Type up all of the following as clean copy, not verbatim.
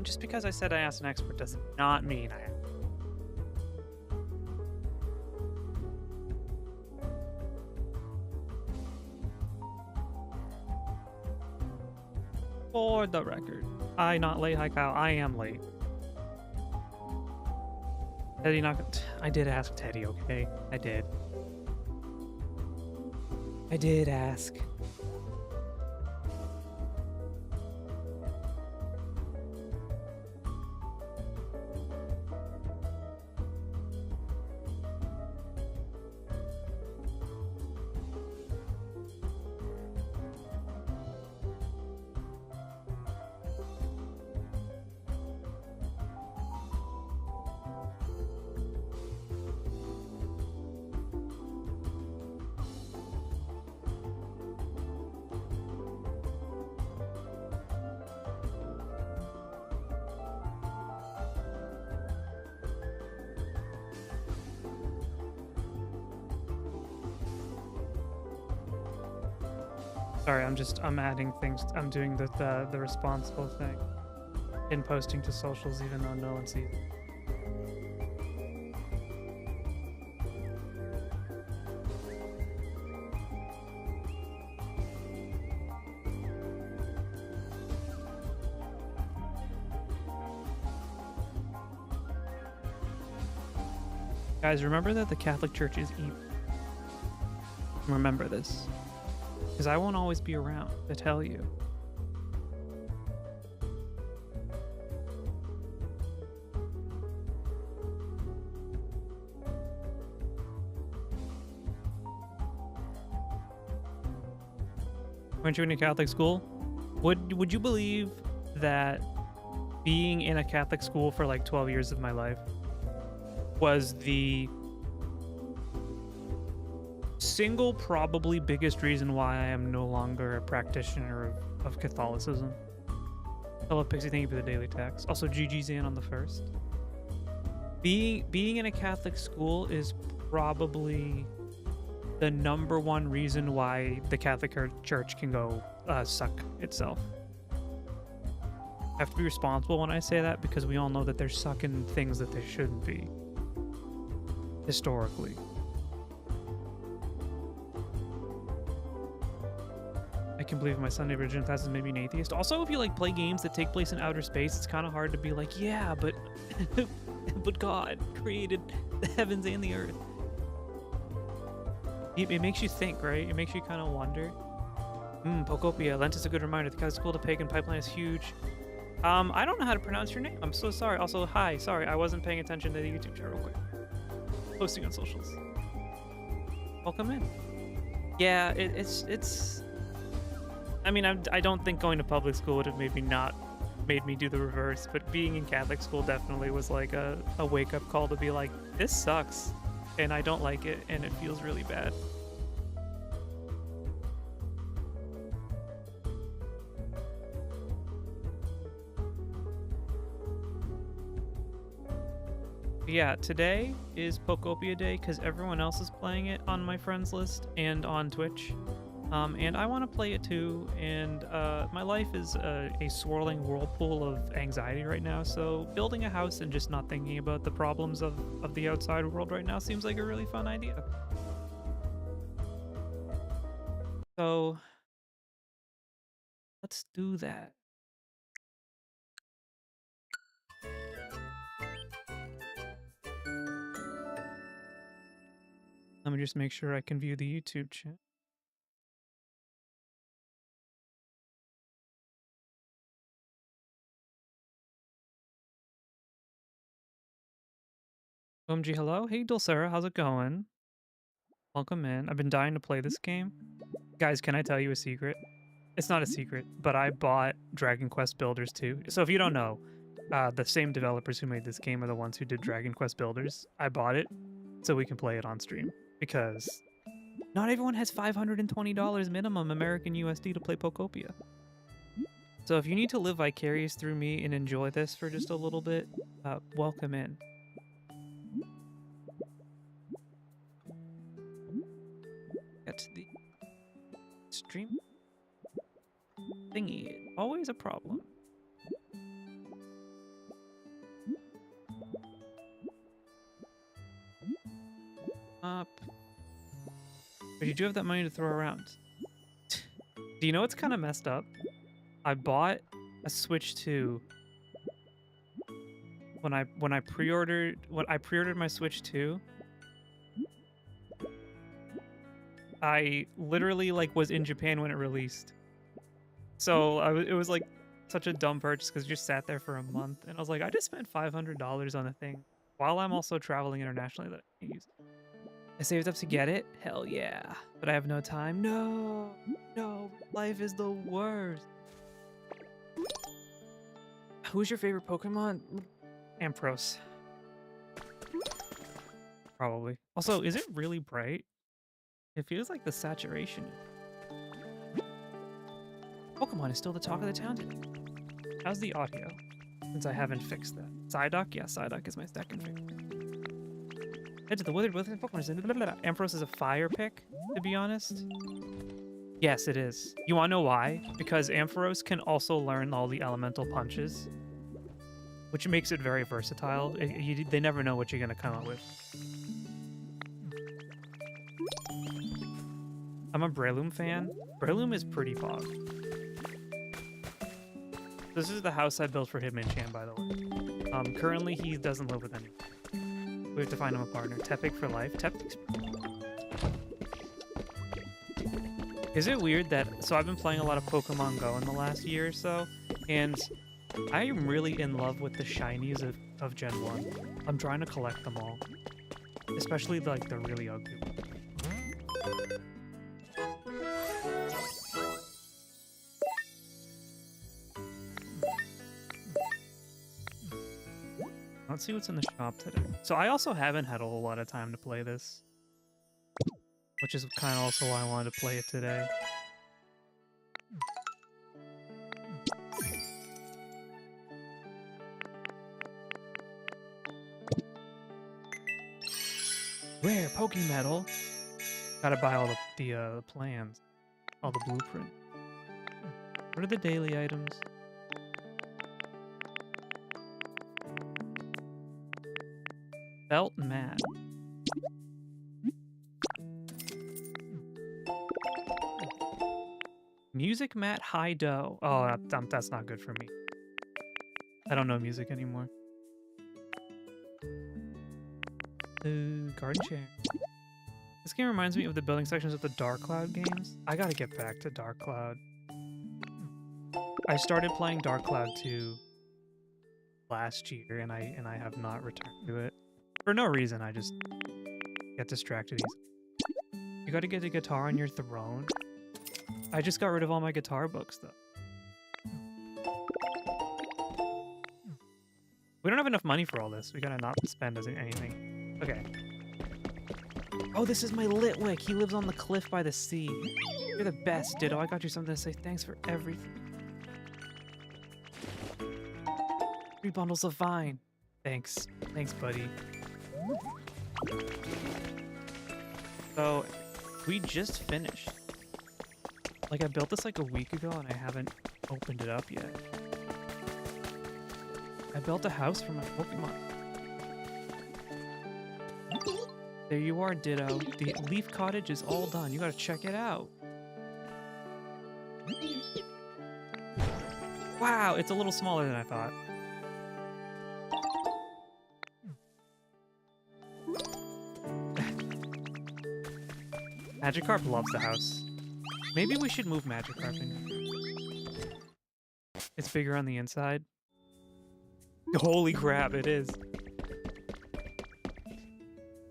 Just because I said I asked an expert does not mean I am. For the record, I not late. Hi Kyle, I am late. Teddy not. I did ask Teddy. Okay, I did. I did ask. Sorry, I'm adding things. I'm doing the responsible thing in posting to socials, even though no one sees. Guys, remember that the Catholic Church is evil. Remember this, because I won't always be around to tell you. Weren't you in a Catholic school? Would you believe that being in a Catholic school for like 12 years of my life was the single probably biggest reason why I am no longer a practitioner of Catholicism? Hello Pixie, thank you for the daily text. Also GG's in on the first. Being in a Catholic school is probably the #1 reason why the Catholic Church can go suck itself. I have to be responsible when I say that, because we all know that they're sucking things that they shouldn't be. Historically. I can believe my Sunday religion classes made me an atheist. Also, if you like play games that take place in outer space, it's kind of hard to be like, yeah, but but God created the heavens and the earth. It makes you think, right? It makes you kind of wonder. Pokopia. Lent is a good reminder. The Catholic school to pagan pipeline is huge. I don't know how to pronounce your name. I'm so sorry. Also, hi. Sorry, I wasn't paying attention to the YouTube chat real quick. Posting on socials. Welcome in. Yeah, it's. I mean, I don't think going to public school would have made me do the reverse, but being in Catholic school definitely was like a wake-up call to be like, this sucks, and I don't like it, and it feels really bad. Yeah, today is Pokopia Day because everyone else is playing it on my friends list and on Twitch. And I want to play it too, and my life is a swirling whirlpool of anxiety right now, so building a house and just not thinking about the problems of the outside world right now seems like a really fun idea. So, let's do that. Let me just make sure I can view the YouTube chat. OMG, hello? Hey, Dulcera, how's it going? Welcome in. I've been dying to play this game. Guys, can I tell you a secret? It's not a secret, but I bought Dragon Quest Builders too. So if you don't know, the same developers who made this game are the ones who did Dragon Quest Builders. I bought it so we can play it on stream, because not everyone has $520 minimum American USD to play Pokopia. So if you need to live vicarious through me and enjoy this for just a little bit, welcome in. Get to the stream thingy. Always a problem. up. But you do have that money to throw around. Do you know what's kind of messed up? I bought a Switch 2 when I pre-ordered my Switch 2. I literally like was in Japan when it released. So it was like such a dumb purchase because it just sat there for a month, and I was like, I just spent $500 on a thing while I'm also traveling internationally that I can use. I saved up to get it? Hell yeah. But I have no time? No. No. Life is the worst. Who's your favorite Pokemon? Ampharos. Probably. Also, is it really bright? It feels like the saturation. Pokemon is still the talk of the town today. How's the audio? Since I haven't fixed that. Psyduck? Yeah, Psyduck is my second favorite. Head to the withered Pokemon. Blah, blah, blah. Ampharos is a fire pick, to be honest. Yes, it is. You want to know why? Because Ampharos can also learn all the elemental punches, which makes it very versatile. They never know what you're going to come up with. I'm a Breloom fan. Breloom is pretty fog. This is the house I built for Hitmonchan, by the way. Currently, he doesn't live with anyone. We have to find him a partner. Tepig for life. Tepig's... Is it weird that... So I've been playing a lot of Pokemon Go in the last year or so, and I am really in love with the shinies of Gen 1. I'm trying to collect them all. Especially, like, the really ugly ones. Let's see what's in the shop today. So I also haven't had a whole lot of time to play this, which is kind of also why I wanted to play it today. Rare Pokemetal. Gotta buy all the plans, all the blueprint. What are the daily items? Belt mat. Music mat high dough. Oh, that's not good for me. I don't know music anymore. Garden chair. This game reminds me of the building sections of the Dark Cloud games. I gotta get back to Dark Cloud. I started playing Dark Cloud 2 last year, and I have not returned to it. For no reason, I just get distracted easily. You gotta get a guitar on your throne. I just got rid of all my guitar books, though. We don't have enough money for all this. We gotta not spend anything. Okay. Oh, this is my Litwick. He lives on the cliff by the sea. You're the best, Ditto. I got you something to say thanks for everything. 3 bundles of vine. Thanks. Thanks, buddy. So, we just finished. Like, I built this like a week ago and I haven't opened it up yet. I built a house for my Pokemon. There you are, Ditto. The leaf cottage is all done. You gotta check it out. Wow, it's a little smaller than I thought. Magikarp loves the house. Maybe we should move Magikarp in here. It's bigger on the inside. Holy crap, it is.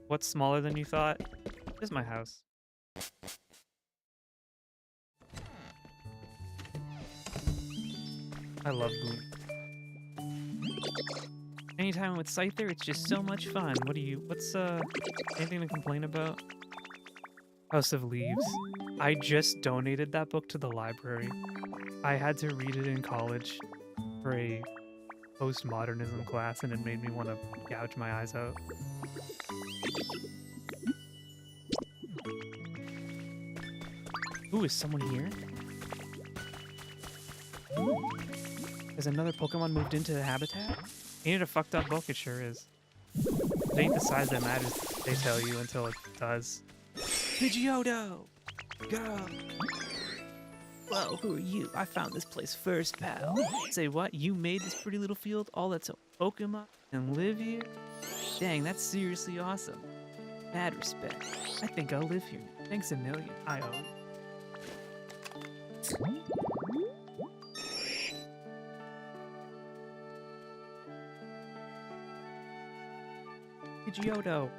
What's smaller than you thought? This is my house. I love Boom. Anytime with Scyther, it's just so much fun. What's anything to complain about? House of Leaves. I just donated that book to the library. I had to read it in college for a postmodernism class, and it made me want to gouge my eyes out. Ooh, is someone here? Has another Pokemon moved into the habitat? Ain't it a fucked up book? It sure is. It ain't the size that matters. they tell you until it does. Pidgeotto! Go! Whoa, who are you? I found this place first, pal. Say what? You made this pretty little field? All that's a Pokemon and live here? Dang, that's seriously awesome. Mad respect. I think I'll live here. Thanks a million. I owe. Pidgeotto.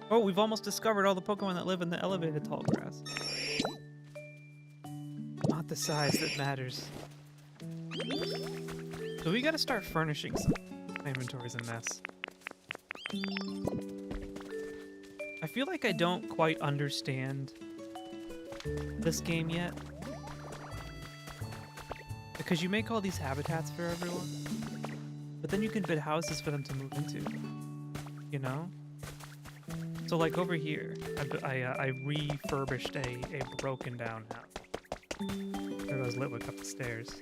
Oh, we've almost discovered all the Pokemon that live in the elevated tall grass. Not the size that matters. So we gotta start furnishing some. My inventory's a mess. I feel like I don't quite understand this game yet. Because you make all these habitats for everyone, but then you can build houses for them to move into, you know? So like over here, I refurbished a broken down house. There goes Litwick up the stairs.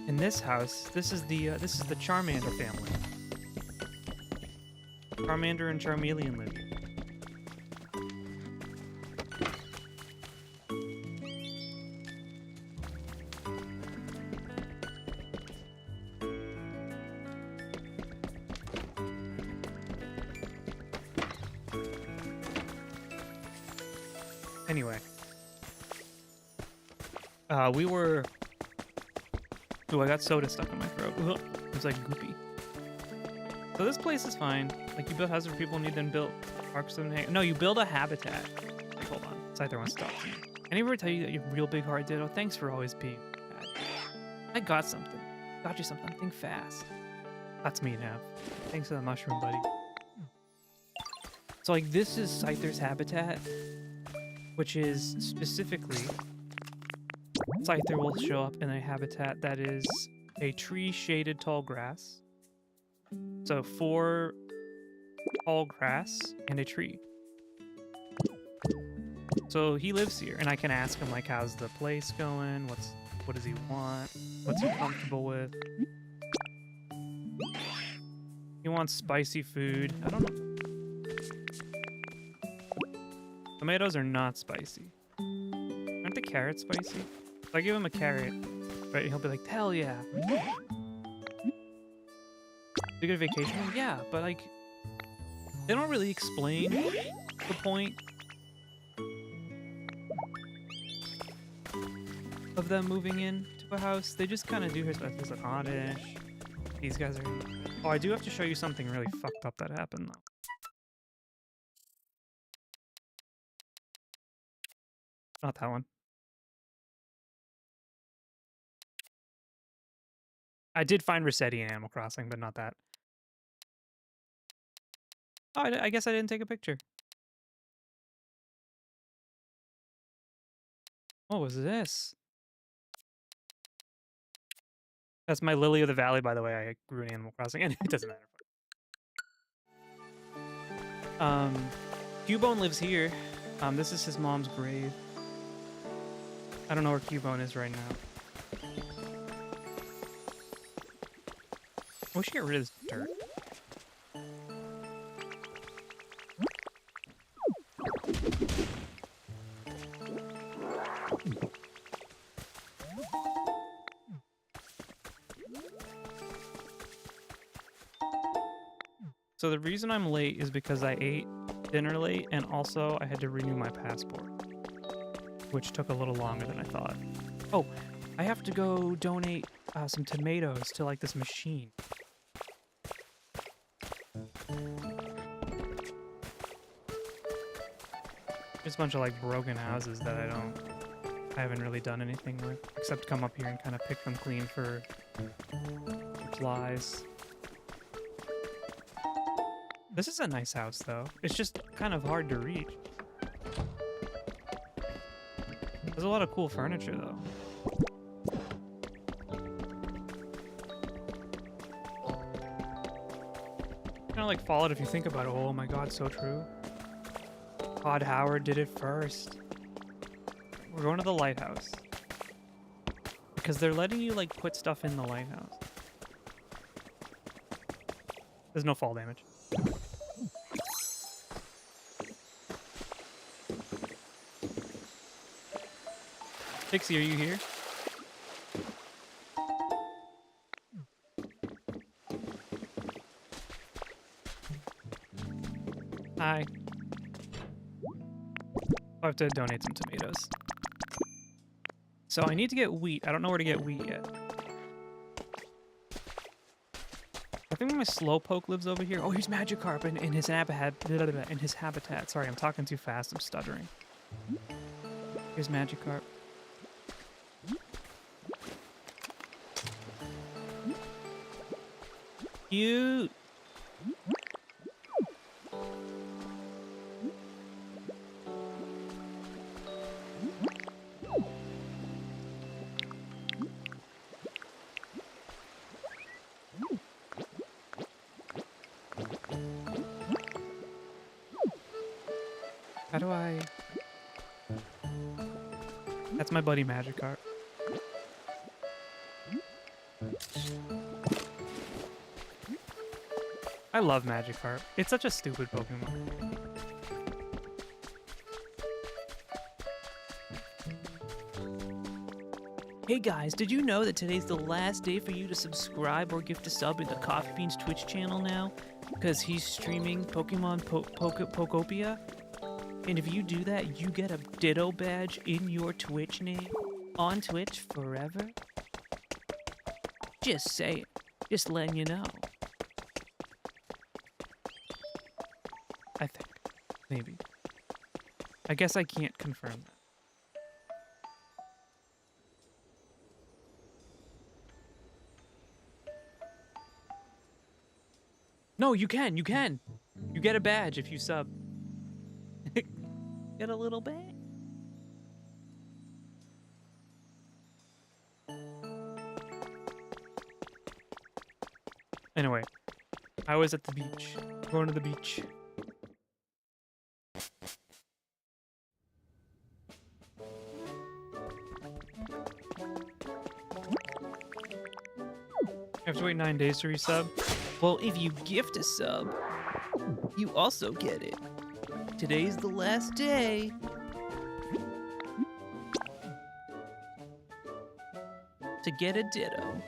In this house, this is the Charmander family. Charmander and Charmeleon live here. Anyway, we were. Ooh, I got soda stuck in my throat. Ugh, it was like goopy. So this place is fine. Like you build houses where people need them built. Parks and hang. No, you build a habitat. Like, hold on, Scyther wants to talk to me. Anybody tell you that you have real big heart, Ditto? Thanks for always being bad. I got something. Got you something. Think fast. That's me now. Thanks for the mushroom, buddy. So like this is Scyther's habitat, which is specifically Scyther will show up in a habitat that is a tree-shaded tall grass. So 4 tall grass and a tree. So he lives here, and I can ask him like, how's the place going? What does he want? What's he comfortable with? He wants spicy food. I don't know. Tomatoes are not spicy. Aren't the carrots spicy? If I give him a carrot, right, he'll be like, hell yeah. To get a vacation? Yeah, but like, they don't really explain the point of them moving in to a house. They just kind of do his stuff. There's an oddish. These guys are. Oh, I do have to show you something really fucked up that happened though. Not that one. I did find Rossetti in Animal Crossing, but not that. Oh, I guess I didn't take a picture. What was this? That's my Lily of the Valley, by the way. I grew in Animal Crossing, and it doesn't matter. Cubone lives here. This is his mom's grave. I don't know where Cubone is right now. We should get rid of this dirt. So the reason I'm late is because I ate dinner late, and also I had to renew my passport, which took a little longer than I thought. Oh, I have to go donate some tomatoes to like this machine. There's a bunch of like broken houses that I haven't really done anything with, except come up here and kind of pick them clean for flies. This is a nice house though. It's just kind of hard to reach. There's a lot of cool furniture though. Kind of like Fallout if you think about it. Oh my god, so true. Todd Howard did it first. We're going to the lighthouse. Because they're letting you, like, put stuff in the lighthouse. There's no fall damage. Pixie, are you here? Hi. I have to donate some tomatoes. So I need to get wheat. I don't know where to get wheat yet. I think my slowpoke lives over here. Oh, here's Magikarp in his habitat. Sorry, I'm talking too fast. I'm stuttering. Here's Magikarp. Cute. How do I... That's my buddy Magikarp. I love Magikarp. It's such a stupid Pokemon. Hey guys, did you know that today's the last day for you to subscribe or gift a sub in the Coffee Beans Twitch channel now? Because he's streaming Pokemon Pokopia? And if you do that, you get a Ditto badge in your Twitch name on Twitch forever? Just saying. Just letting you know. I think. Maybe. I guess I can't confirm that. No, you can. You can. You get a badge if you sub. Get a little badge. Anyway, I was at the beach. Going to the beach. You have to wait 9 days to resub. Well, if you gift a sub, you also get it. Today's the last day. To get a Ditto.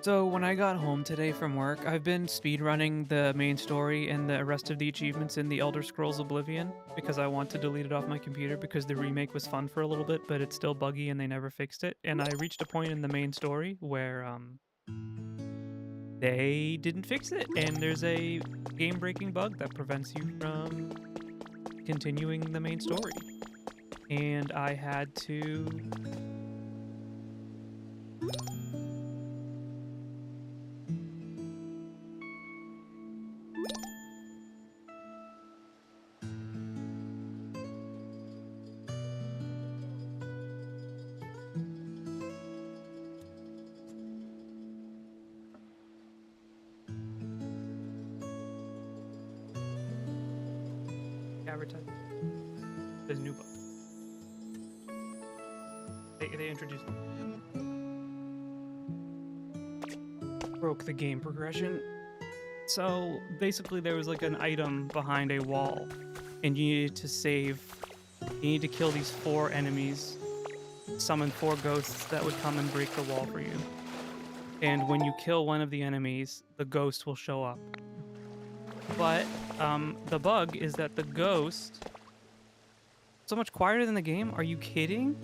So when I got home today from work, I've been speedrunning the main story and the rest of the achievements in the Elder Scrolls Oblivion because I want to delete it off my computer because the remake was fun for a little bit, but it's still buggy and they never fixed it. And I reached a point in the main story where they didn't fix it, and there's a game-breaking bug that prevents you from continuing the main story. And I had to... advertise. There's a new bug. They introduced it. Broke the game progression. So basically there was like an item behind a wall and you needed to save. You need to kill these 4 enemies, summon 4 ghosts that would come and break the wall for you. And when you kill one of the enemies, the ghost will show up. But the bug is that the ghost so much quieter than the game. Are you kidding?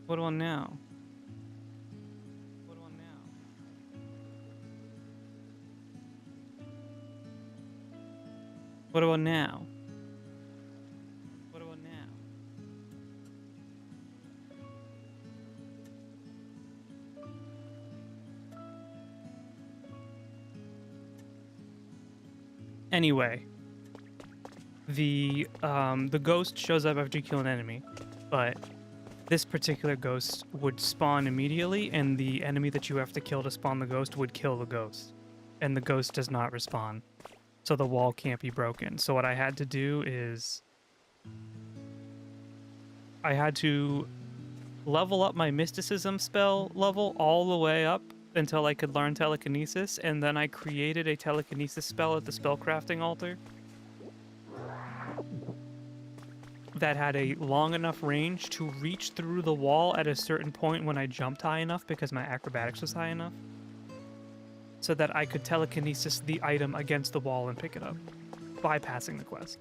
What do I now? What do I now? What do I now? What do I now? Anyway, the ghost shows up after you kill an enemy, but this particular ghost would spawn immediately, and the enemy that you have to kill to spawn the ghost would kill the ghost. And the ghost does not respawn. So the wall can't be broken. So what I had to do is I had to level up my mysticism spell level all the way up until I could learn telekinesis, and then I created a telekinesis spell at the spellcrafting altar that had a long enough range to reach through the wall at a certain point when I jumped high enough because my acrobatics was high enough, so that I could telekinesis the item against the wall and pick it up, bypassing the quest.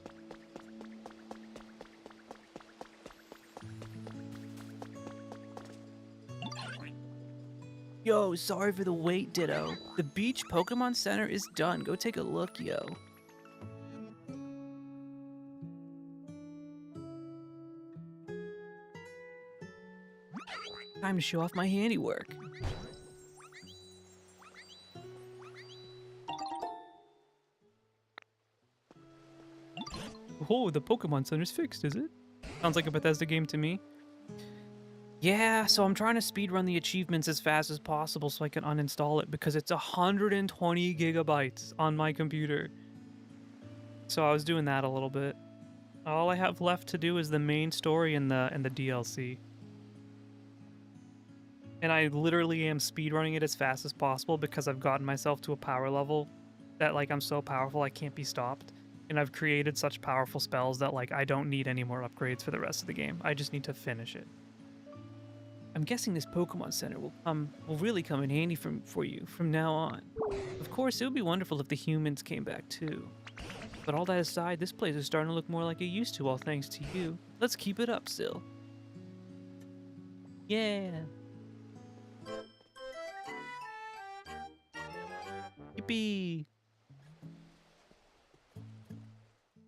Yo, sorry for the wait, Ditto. The beach Pokemon Center is done. Go take a look, yo. Time to show off my handiwork. Oh, the Pokemon Center's fixed, is it? Sounds like a Bethesda game to me. Yeah, so I'm trying to speedrun the achievements as fast as possible so I can uninstall it because it's 120 gigabytes on my computer. So I was doing that a little bit. All I have left to do is the main story and the DLC. And I literally am speedrunning it as fast as possible because I've gotten myself to a power level that, like, I'm so powerful I can't be stopped. And I've created such powerful spells that, like, I don't need any more upgrades for the rest of the game. I just need to finish it. I'm guessing this Pokemon Center will really come in handy for you from now on. Of course, it would be wonderful if the humans came back too. But all that aside, this place is starting to look more like it used to, all thanks to you. Let's keep it up, Sil. Yeah. Yippee.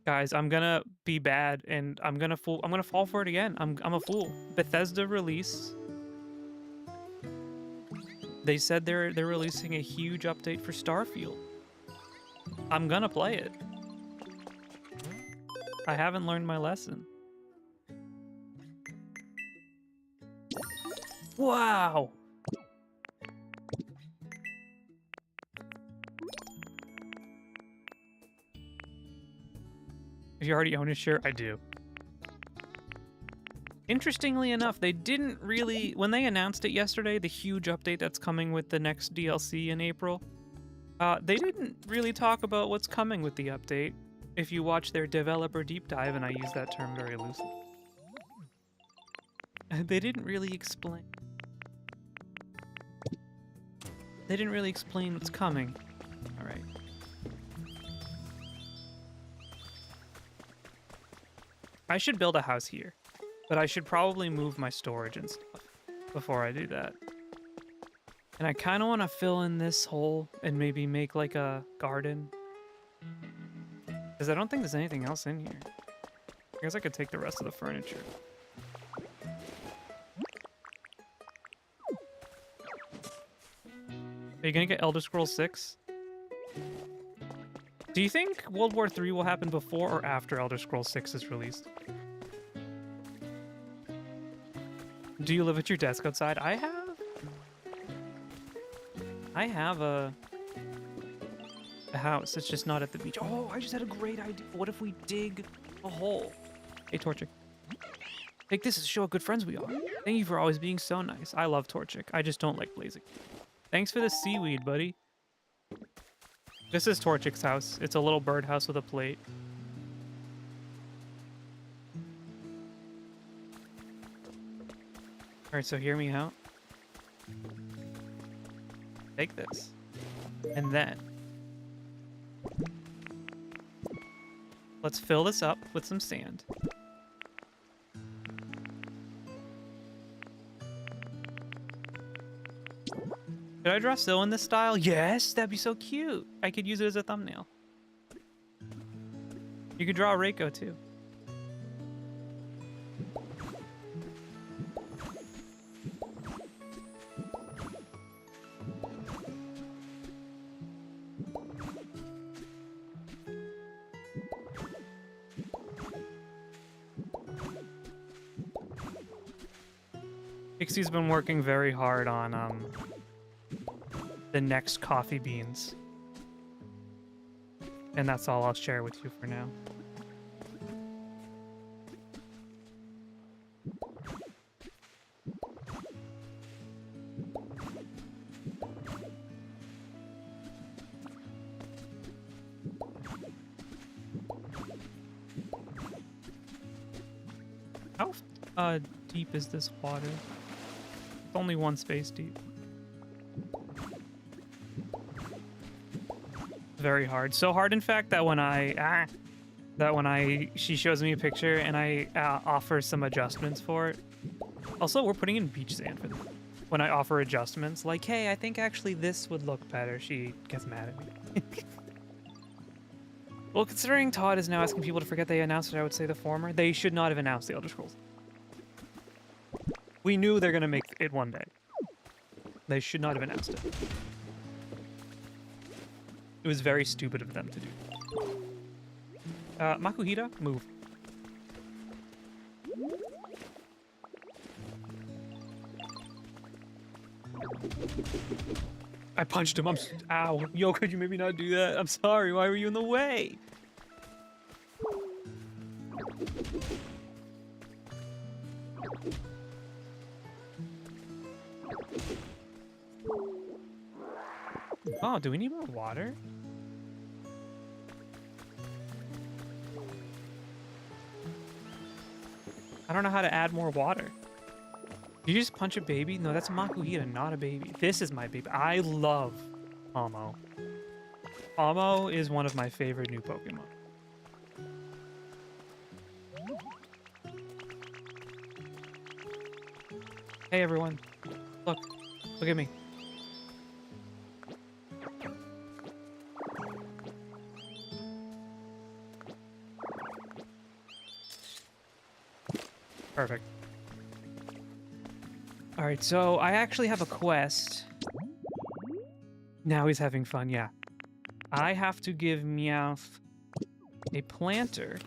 Guys, I'm gonna be bad and I'm gonna fall for it again. I'm a fool. Bethesda release. They said they're releasing a huge update for Starfield. I'm gonna play it. I haven't learned my lesson. Wow! If you already own a shirt, I do. Interestingly enough, they didn't really... When they announced it yesterday, the huge update that's coming with the next DLC in April, they didn't really talk about what's coming with the update. If you watch their developer deep dive, and I use that term very loosely. They didn't really explain... They didn't really explain what's coming. Alright. I should build a house here. But I should probably move my storage and stuff before I do that. And I kind of want to fill in this hole and maybe make like a garden. Because I don't think there's anything else in here. I guess I could take the rest of the furniture. Are you going to get Elder Scrolls 6? Do you think World War III will happen before or after Elder Scrolls 6 is released? Do you live at your desk outside? I have a house. It's just not at the beach. Oh, I just had a great idea. What if we dig a hole? Hey, Torchic. Take this to show how good friends we are. Thank you for always being so nice. I love Torchic. I just don't like blazing. Thanks for the seaweed, buddy. This is Torchic's house. It's a little birdhouse with a plate. Alright, so hear me out. Take this. And then let's fill this up with some sand. Should I draw Sil in this style? Yes, that'd be so cute. I could use it as a thumbnail. You could draw Reiko too. Pixie's been working very hard on the next coffee beans. And that's all I'll share with you for now. How deep is this water? It's only one space deep. Very hard. So hard, in fact, that when she shows me a picture and I offer some adjustments for it. Also, we're putting in beach sand for this. When I offer adjustments, like, hey, I think actually this would look better, she gets mad at me. Well, considering Todd is now asking people to forget they announced it, I would say the former. They should not have announced the Elder Scrolls. We knew they're gonna make it one day. They should not have announced it. It was very stupid of them to do. Makuhita, move. I punched him. Ow. Yo, could you maybe not do that? I'm sorry. Why were you in the way? Oh, do we need more water? I don't know how to add more water. Did you just punch a baby? No, that's a Makuhita, not a baby. This is my baby. I love Pomo. Pomo is one of my favorite new Pokemon. Hey, everyone. Look. Look at me. Perfect. Alright, so I actually have a quest. Now he's having fun, yeah. I have to give Meowth a planter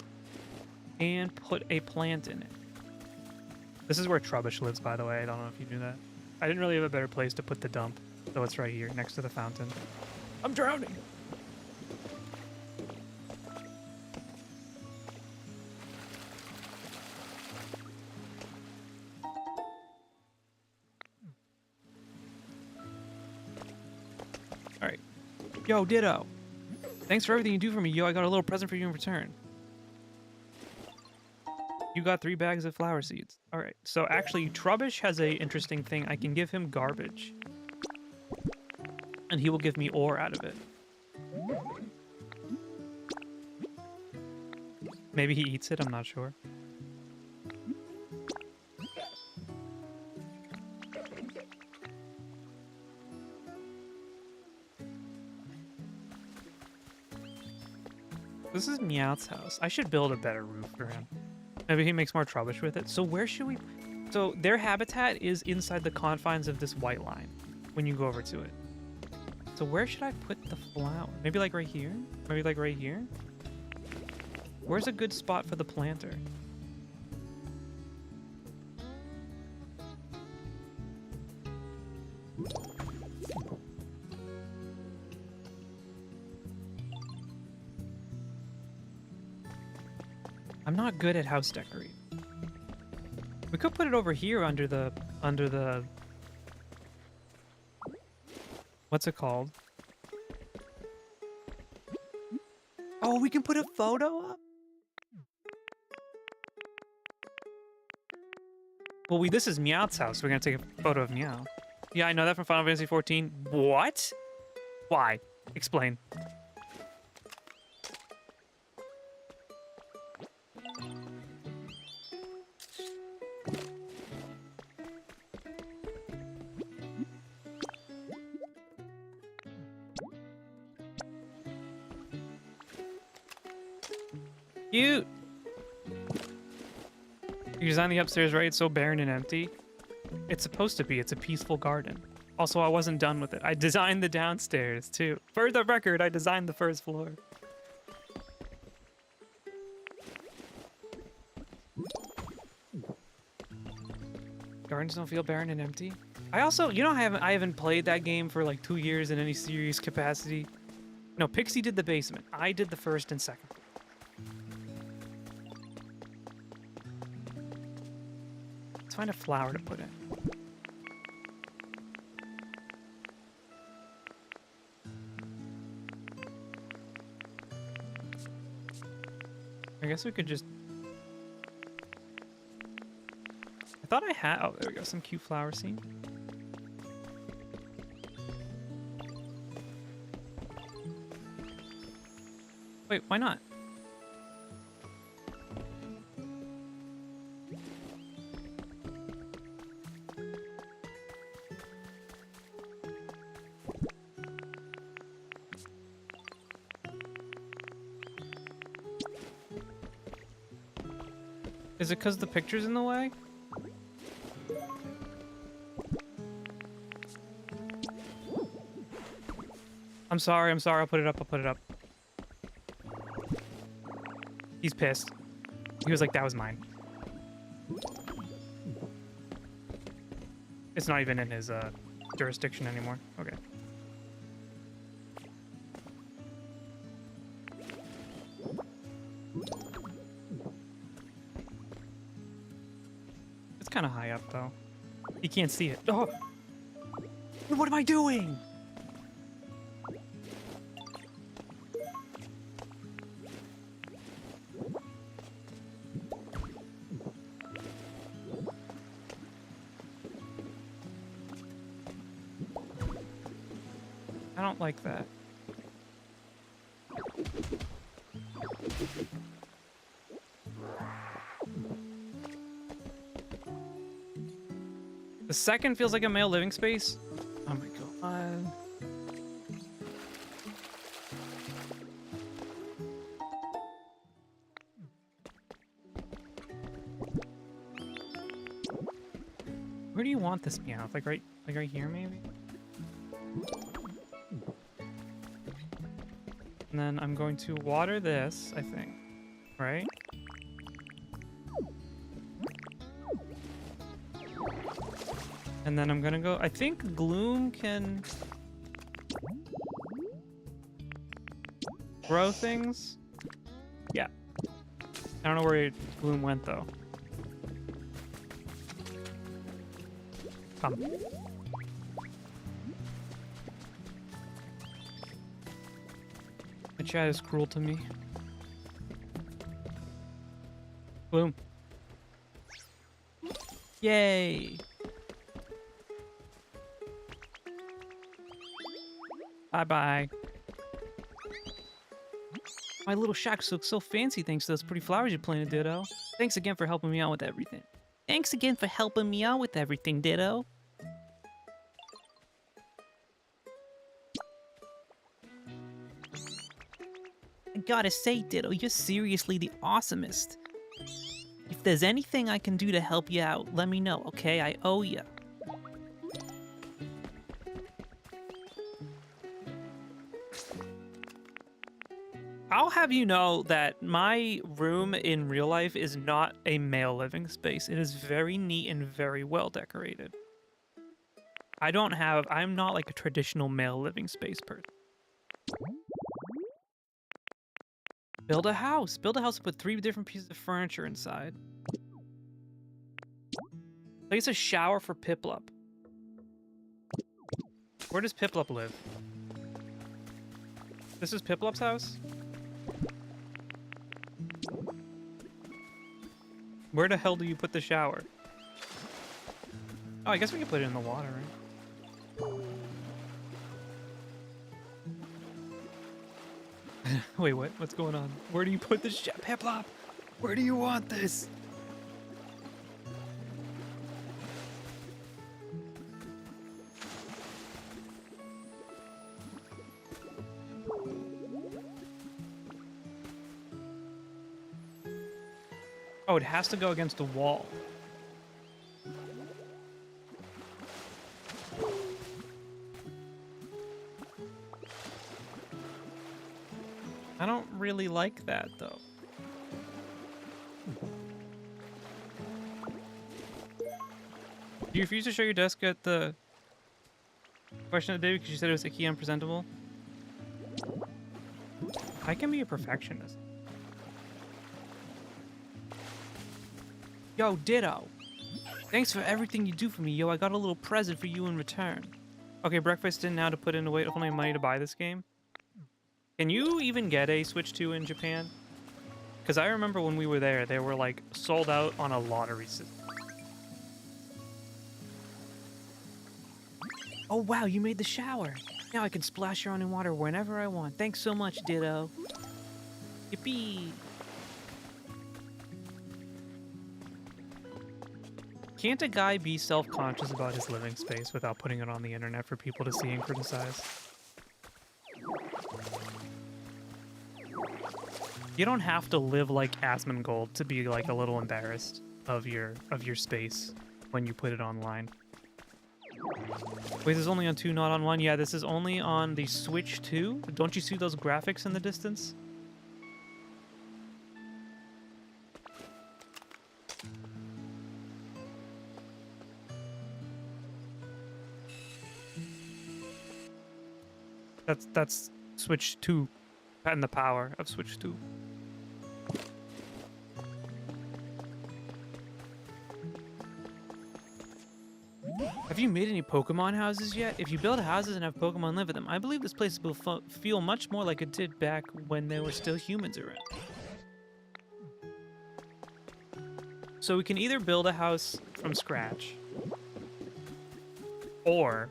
and put a plant in it. This is where Trubbish lives, by the way. I don't know if you knew that. I didn't really have a better place to put the dump, so it's right here, next to the fountain. I'm drowning! Alright. Yo, Ditto! Thanks for everything you do for me, yo. I got a little present for you in return. You got 3 bags of flower seeds. Alright, so actually, Trubbish has a interesting thing. I can give him garbage. And he will give me ore out of it. Maybe he eats it, I'm not sure. This is Meowth's house. I should build a better roof for him. Maybe he makes more Trubbish with it. So where should we... So their habitat is inside the confines of this white line when you go over to it. So where should I put the flower? Maybe like right here? Maybe like right here? Where's a good spot for the planter? I'm not good at house decorating. We could put it over here under the what's it called? Oh, we can put a photo up? Well, this is Meowth's house, so we're gonna take a photo of Meow. Yeah, I know that from Final Fantasy XIV. What? Why? Explain. Cute. You designed the upstairs, right? It's so barren and empty. It's supposed to be. It's a peaceful garden. Also, I wasn't done with it. I designed the downstairs, too. For the record, I designed the first floor. Gardens don't feel barren and empty. I also, you know, I haven't played that game for like 2 years in any serious capacity. No, Pixie did the basement. I did the first and second. Let's find a flower to put in. I guess we could just... I thought I had... Oh, there we go. Some cute flower scene. Wait, why not? Is it because the picture's in the way? I'm sorry, I'll put it up, He's pissed. He was like, that was mine. It's not even in his jurisdiction anymore. Okay. It's kind of high up, though. He can't see it. Oh! What am I doing? I don't like that. The second feels like a male living space. Oh my god. Where do you want this piano? Like right here, maybe? And then I'm going to water this, I think. Right? And then I'm gonna go... I think Gloom can... grow things? Yeah. I don't know where Gloom went, though. Come. My chat is cruel to me. Boom. Yay! Bye-bye. My little shack looks so fancy thanks to those pretty flowers you planted, Ditto. Thanks again for helping me out with everything. Thanks again for helping me out with everything, Ditto. I gotta say, Ditto, you're seriously the awesomest. If there's anything I can do to help you out, let me know, okay? I owe ya. I'll have you know that my room in real life is not a male living space. It is very neat and very well decorated. I'm not like a traditional male living space person. Build a house. Build a house and put 3 different pieces of furniture inside. Place a shower for Piplup. Where does Piplup live? This is Piplup's house? Where the hell do you put the shower? Oh, I guess we can put it in the water, right? Wait, what? What's going on? Where do you put this shit? Piplup! Where do you want this? Oh, it has to go against a wall. I don't really like that, though. You refuse to show your desk at the question of the day because you said it was icky unpresentable? I can be a perfectionist. Yo, Ditto. Thanks for everything you do for me, yo. I got a little present for you in return. Okay, breakfast in now to put in to wait for my money to buy this game. Can you even get a Switch 2 in Japan? Because I remember when we were there, they were like sold out on a lottery system. Oh wow, you made the shower. Now I can splash your running water whenever I want. Thanks so much, Ditto. Yippee! Can't a guy be self-conscious about his living space without putting it on the internet for people to see and criticize? You don't have to live like Asmongold to be like a little embarrassed of your space when you put it online. Wait, this is only on 2, not on 1? Yeah, this is only on the Switch 2. Don't you see those graphics in the distance? That's Switch 2 and the power of Switch 2. Have you made any Pokemon houses yet? If you build houses and have Pokemon live in them, I believe this place will feel much more like it did back when there were still humans around. So we can either build a house from scratch, or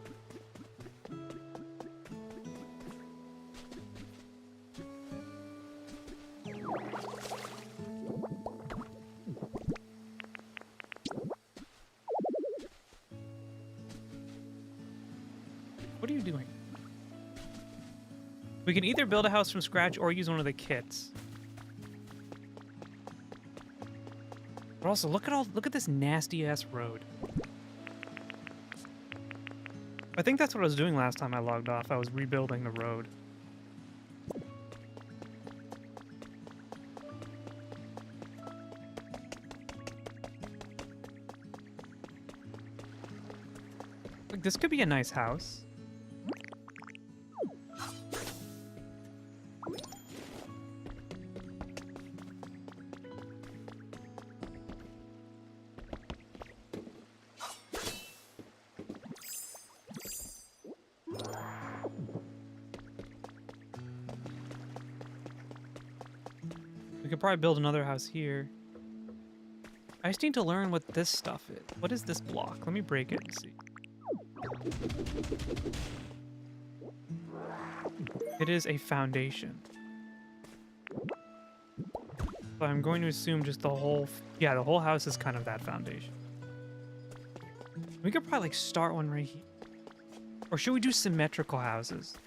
what are you doing? We can either build a house from scratch or use one of the kits. But also, look at this nasty ass road. I think that's what I was doing last time I logged off. I was rebuilding the road. Like, this could be a nice house. We could probably build another house here. I just need to learn what this stuff is. What is this block? Let me break it and see. It is a foundation. So I'm going to assume just the whole... Yeah, the whole house is kind of that foundation. We could probably like start one right here. Or should we do symmetrical houses?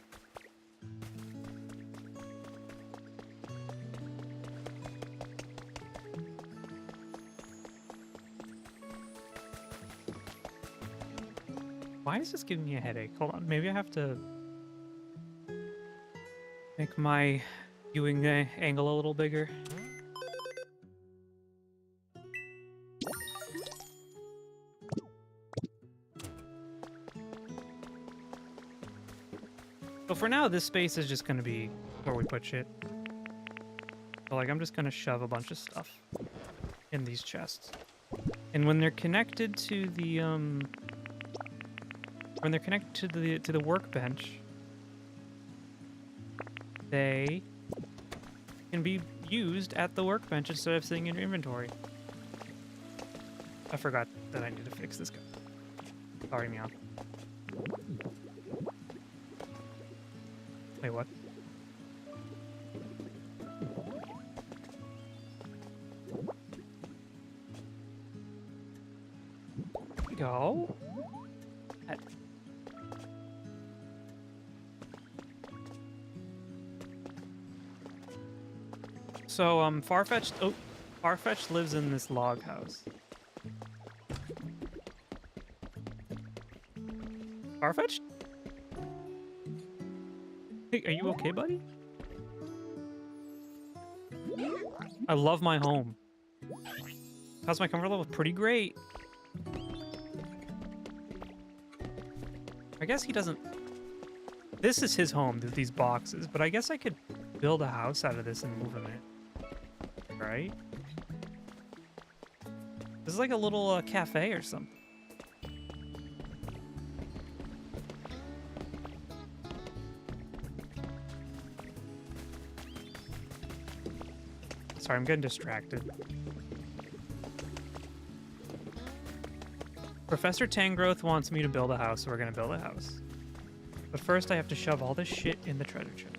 Why is this giving me a headache? Hold on, maybe I have to make my viewing angle a little bigger. So for now, this space is just gonna be where we put shit. So like, I'm just gonna shove a bunch of stuff in these chests. And when they're connected to the, when they're connected to the workbench, they can be used at the workbench instead of sitting in your inventory. I forgot that I need to fix this guy. Sorry, meow. Wait, what? There we go. So, Farfetch'd... Oh, Farfetch'd lives in this log house. Farfetch'd? Hey, are you okay, buddy? I love my home. How's my comfort level? Pretty great. I guess he doesn't... This is his home, these boxes, but I guess I could build a house out of this and move him in. Right? This is like a little cafe or something. Sorry, I'm getting distracted. Professor Tangrowth wants me to build a house, so we're gonna build a house. But first I have to shove all this shit in the treasure chest.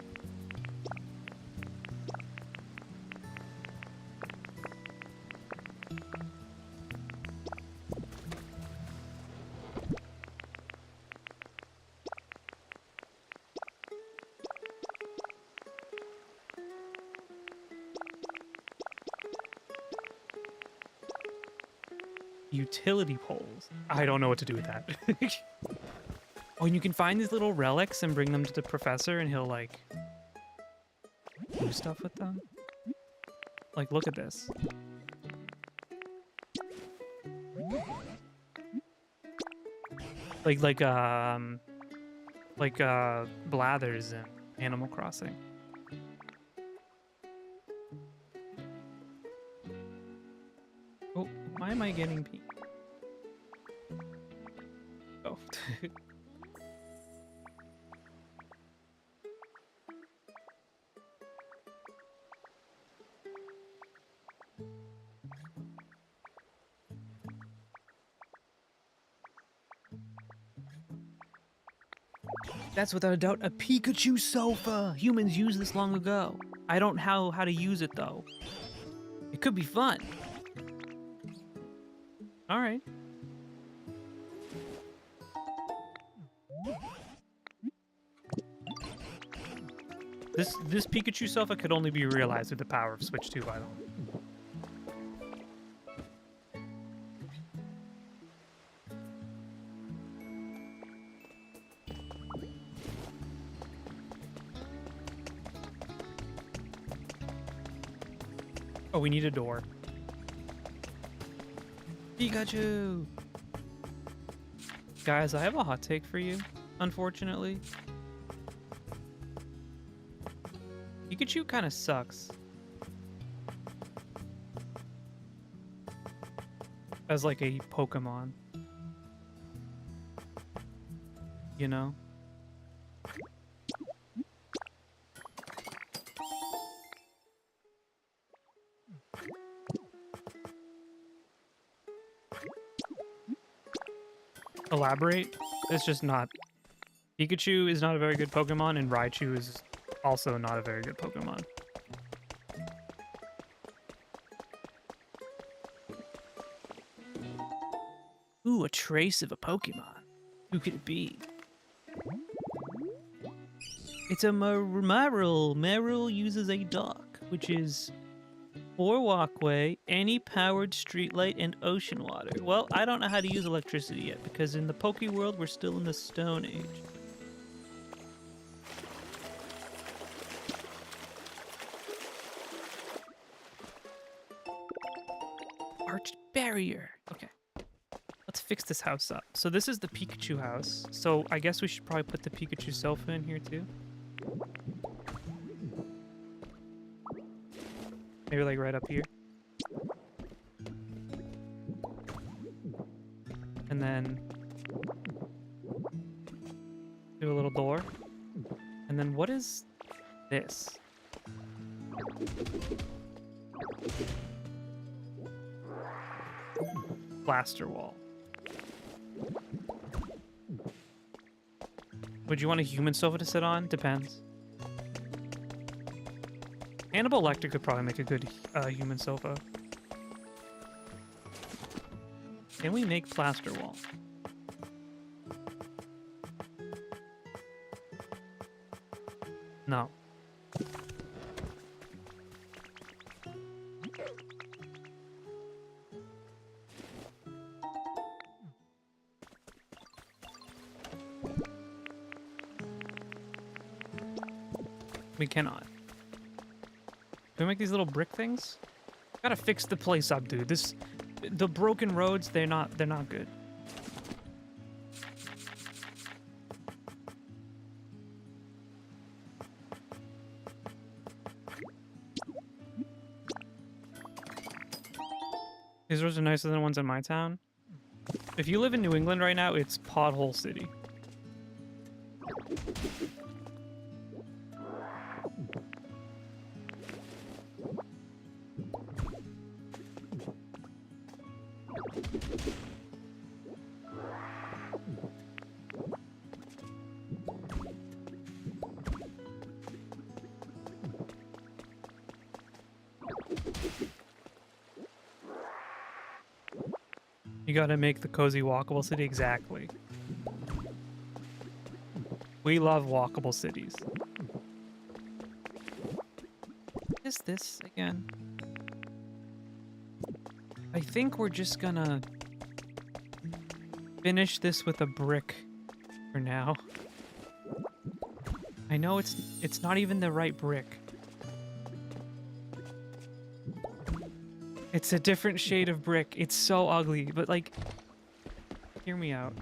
Utility poles. I don't know what to do with that. Oh, and you can find these little relics and bring them to the professor and he'll like do stuff with them. Like, look at this. Like Blathers in Animal Crossing. Oh, why am I getting pee? Oh. That's without a doubt a Pikachu sofa. Humans used this long ago. I don't know how to use it though. It could be fun. All right. This Pikachu sofa could only be realized with the power of Switch 2, by the way. Oh, we need a door. Pikachu! Guys, I have a hot take for you, unfortunately. Pikachu kind of sucks. As like a Pokemon. You know? Elaborate? It's just not. Pikachu is not a very good Pokemon, and Raichu is also not a very good Pokemon. Ooh, a trace of a Pokemon. Who could it be? It's a Marill. Marill uses a dock, which is 4 walkway, any powered streetlight, and ocean water. Well, I don't know how to use electricity yet, because in the Poke world, we're still in the Stone Age. Arched barrier. Okay. Let's fix this house up. So this is the Pikachu house. So I guess we should probably put the Pikachu sofa in here too. Maybe like right up here. And then do a little door. And then what is this? Plaster wall. Would you want a human sofa to sit on? Depends. Hannibal Lecter could probably make a good human sofa. Can we make plaster wall? No. We cannot. Can we make these little brick things? Gotta fix the place up, dude. The broken roads, they're not good. These roads are nicer than the ones in my town. If you live in New England right now, it's pothole city. You gotta make the cozy walkable city exactly. We love walkable cities. What is this again? I think we're just gonna finish this with a brick for now. I know it's not even the right brick. It's a different shade of brick. It's so ugly, but like, hear me out.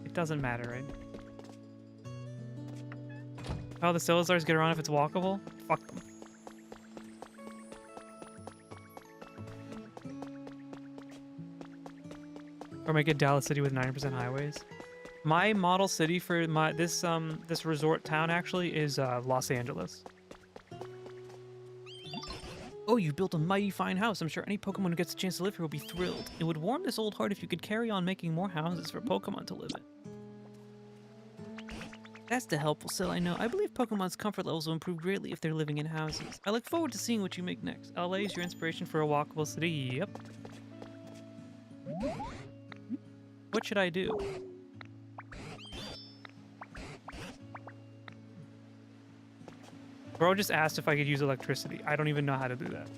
It doesn't matter, right? Oh, the Silazars get around if it's walkable? Fuck them. Or make it Dallas City with 90% highways. My model city for this resort town actually is Los Angeles. Oh, you built a mighty fine house. I'm sure any Pokemon who gets a chance to live here will be thrilled. It would warm this old heart if you could carry on making more houses for Pokemon to live in. That's the helpful sell, I know. I believe Pokemon's comfort levels will improve greatly if they're living in houses. I look forward to seeing what you make next. LA is your inspiration for a walkable city? Yep. What should I do? Bro just asked if I could use electricity. I don't even know how to do that.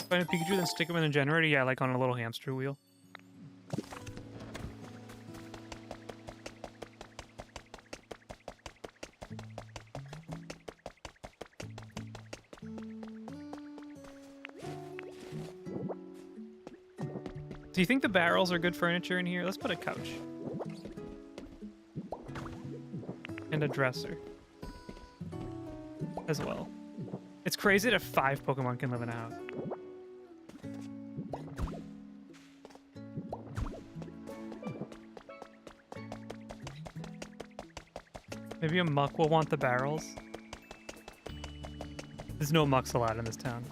Find a Pikachu, then stick him in the generator? Yeah, like on a little hamster wheel. Do you think the barrels are good furniture in here? Let's put a couch. And a dresser. As well. It's crazy that 5 Pokemon can live in a house. Maybe a muck will want the barrels. There's no mucks allowed in this town.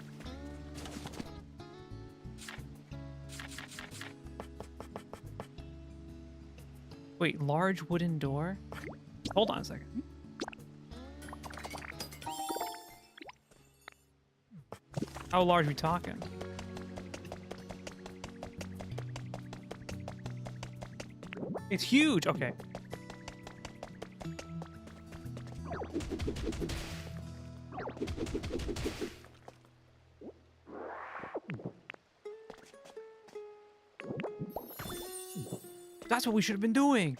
Wait, large wooden door? Hold on a second. How large are we talking? It's huge! Okay. That's what we should have been doing!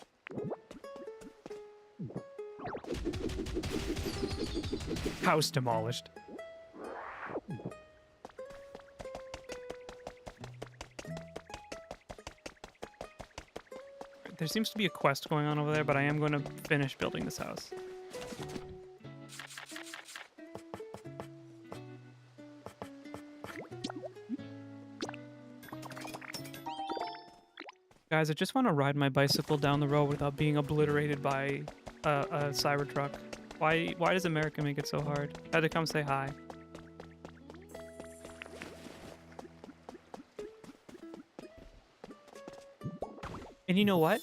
House demolished. There seems to be a quest going on over there, but I am going to finish building this house. Guys, I just want to ride my bicycle down the road without being obliterated by a Cybertruck. Why does America make it so hard? I had to come say hi. And you know what?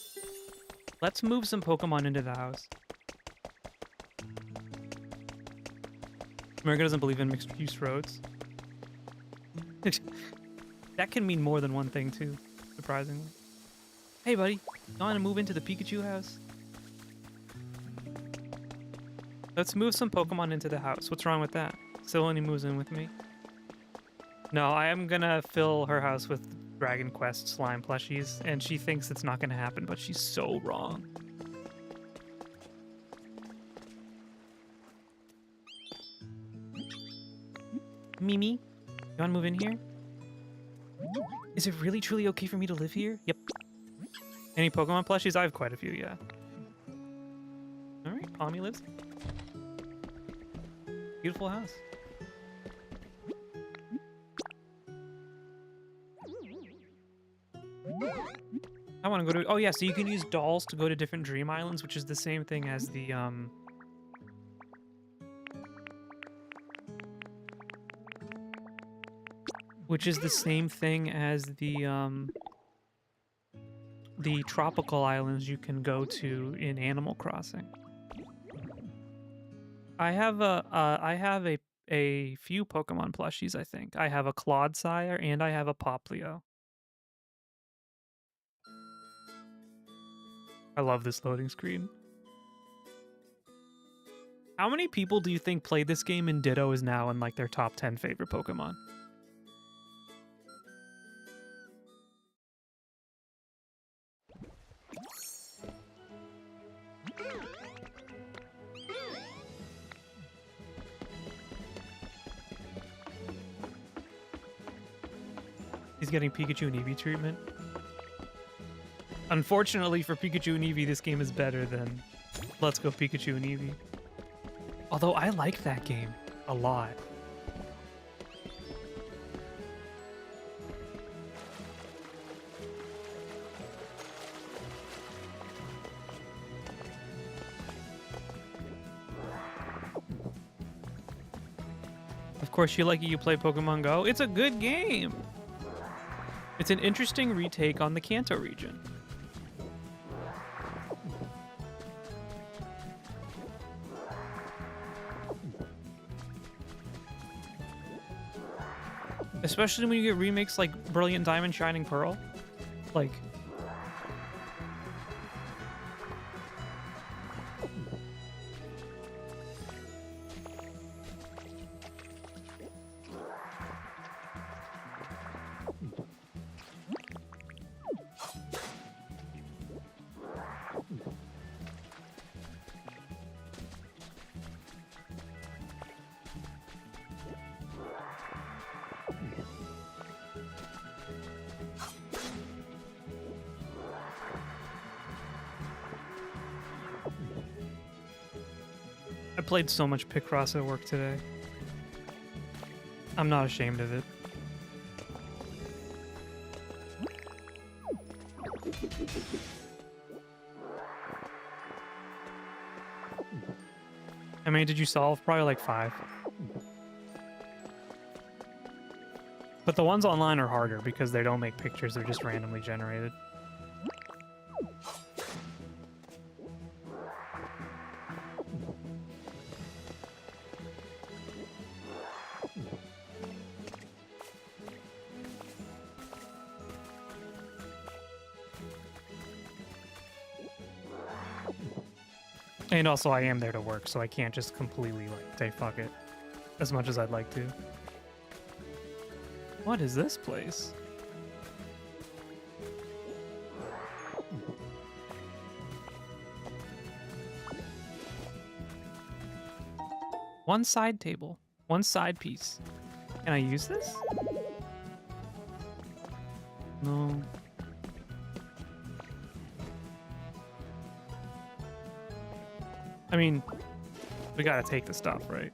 Let's move some Pokemon into the house. America doesn't believe in mixed-use roads. That can mean more than one thing, too, surprisingly. Hey, buddy. You want to move into the Pikachu house? Let's move some Pokemon into the house. What's wrong with that? Still only moves in with me. No, I am gonna fill her house with Dragon Quest slime plushies, and she thinks it's not gonna happen, but she's so wrong. Mimi, you wanna move in here? Is it really truly okay for me to live here? Yep. Any Pokemon plushies? I have quite a few, yeah. Alright, Pommy lives. Beautiful house. I want to go to... Oh, yeah, so you can use dolls to go to different dream islands, which is the same thing as the, Which is the same thing as the tropical islands you can go to in Animal Crossing. I have a few Pokemon plushies, I think. I have a Clodsire and I have a Poplio. I love this loading screen. How many people do you think played this game and Ditto is now in like their top 10 favorite Pokemon? He's getting Pikachu and Eevee treatment. Unfortunately for Pikachu and Eevee, this game is better than Let's Go Pikachu and Eevee. Although I like that game a lot. Of course, you like it, you play Pokemon Go. It's a good game. It's an interesting retake on the Kanto region. Especially when you get remakes like Brilliant Diamond, Shining Pearl. Like... I played so much Picross at work today. I'm not ashamed of it. How many did you solve? Probably like 5. But the ones online are harder because they don't make pictures, they're just randomly generated. And also, I am there to work, so I can't just completely, like, say fuck it. As much as I'd like to. What is this place? One side table. One side piece. Can I use this? No. I mean, we gotta take the stuff, right?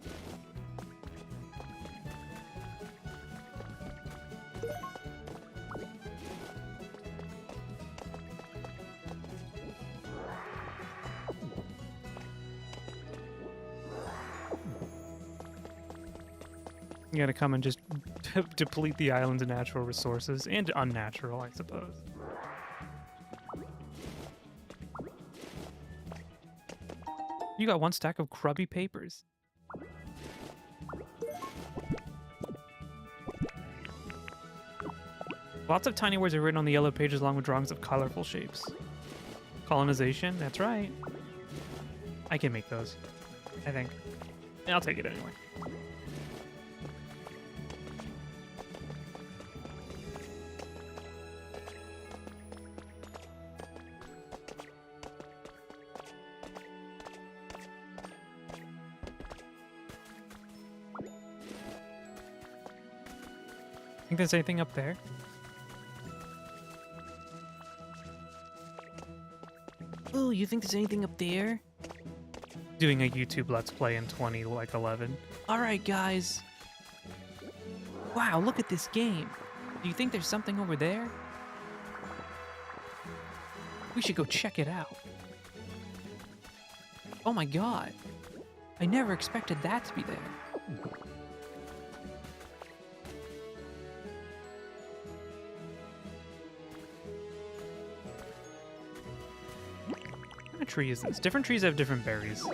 You gotta come and just deplete the island's natural resources, and unnatural, I suppose. You got 1 stack of grubby papers. Lots of tiny words are written on the yellow pages along with drawings of colorful shapes. Colonization, that's right. I can make those, I think. And I'll take it anyway. Think there's anything up there? Oh, you think there's anything up there? Doing a YouTube Let's Play in 2011. All right, guys. Wow, look at this game. Do you think there's something over there? We should go check it out. Oh my god. I never expected that to be there. What kind of tree is this? Different trees have different berries.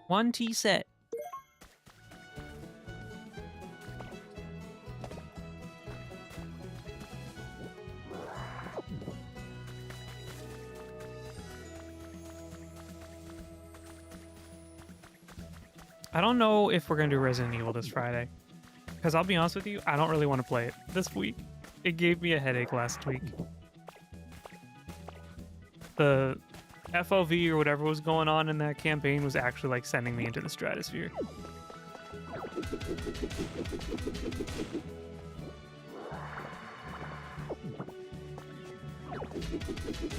One tea set. I don't know if we're gonna do Resident Evil this Friday, because I'll be honest with you, I don't really want to play it this week. It gave me a headache last week. The FOV or whatever was going on in that campaign was actually like sending me into the stratosphere.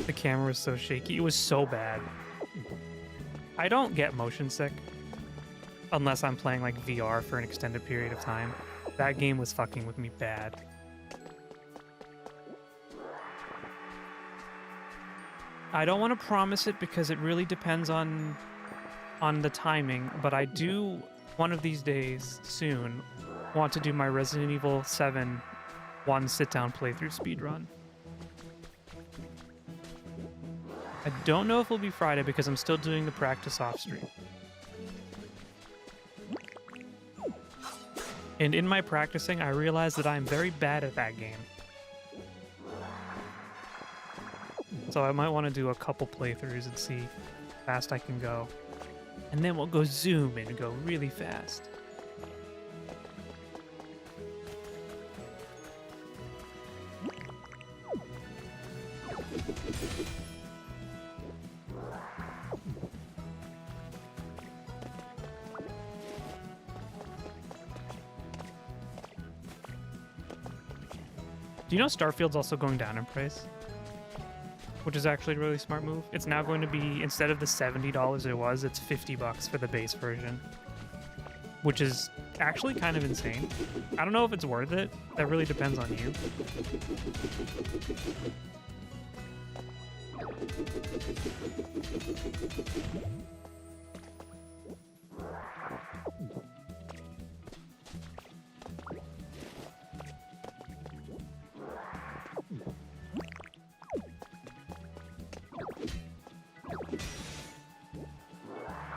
The camera was so shaky. It was so bad. I don't get motion sick unless I'm playing like VR for an extended period of time. That game was fucking with me bad. I don't want to promise it because it really depends on the timing, but I do one of these days soon want to do my Resident Evil 7 one sit-down playthrough speedrun. I don't know if it'll be Friday because I'm still doing the practice off stream. And in my practicing, I realized that I'm very bad at that game. So I might want to do a couple playthroughs and see how fast I can go. And then we'll go zoom and go really fast. Do you know Starfield's also going down in price? Which is actually a really smart move. It's now going to be, instead of the $70 it was, it's $50 for the base version. Which is actually kind of insane. I don't know if it's worth it. That really depends on you.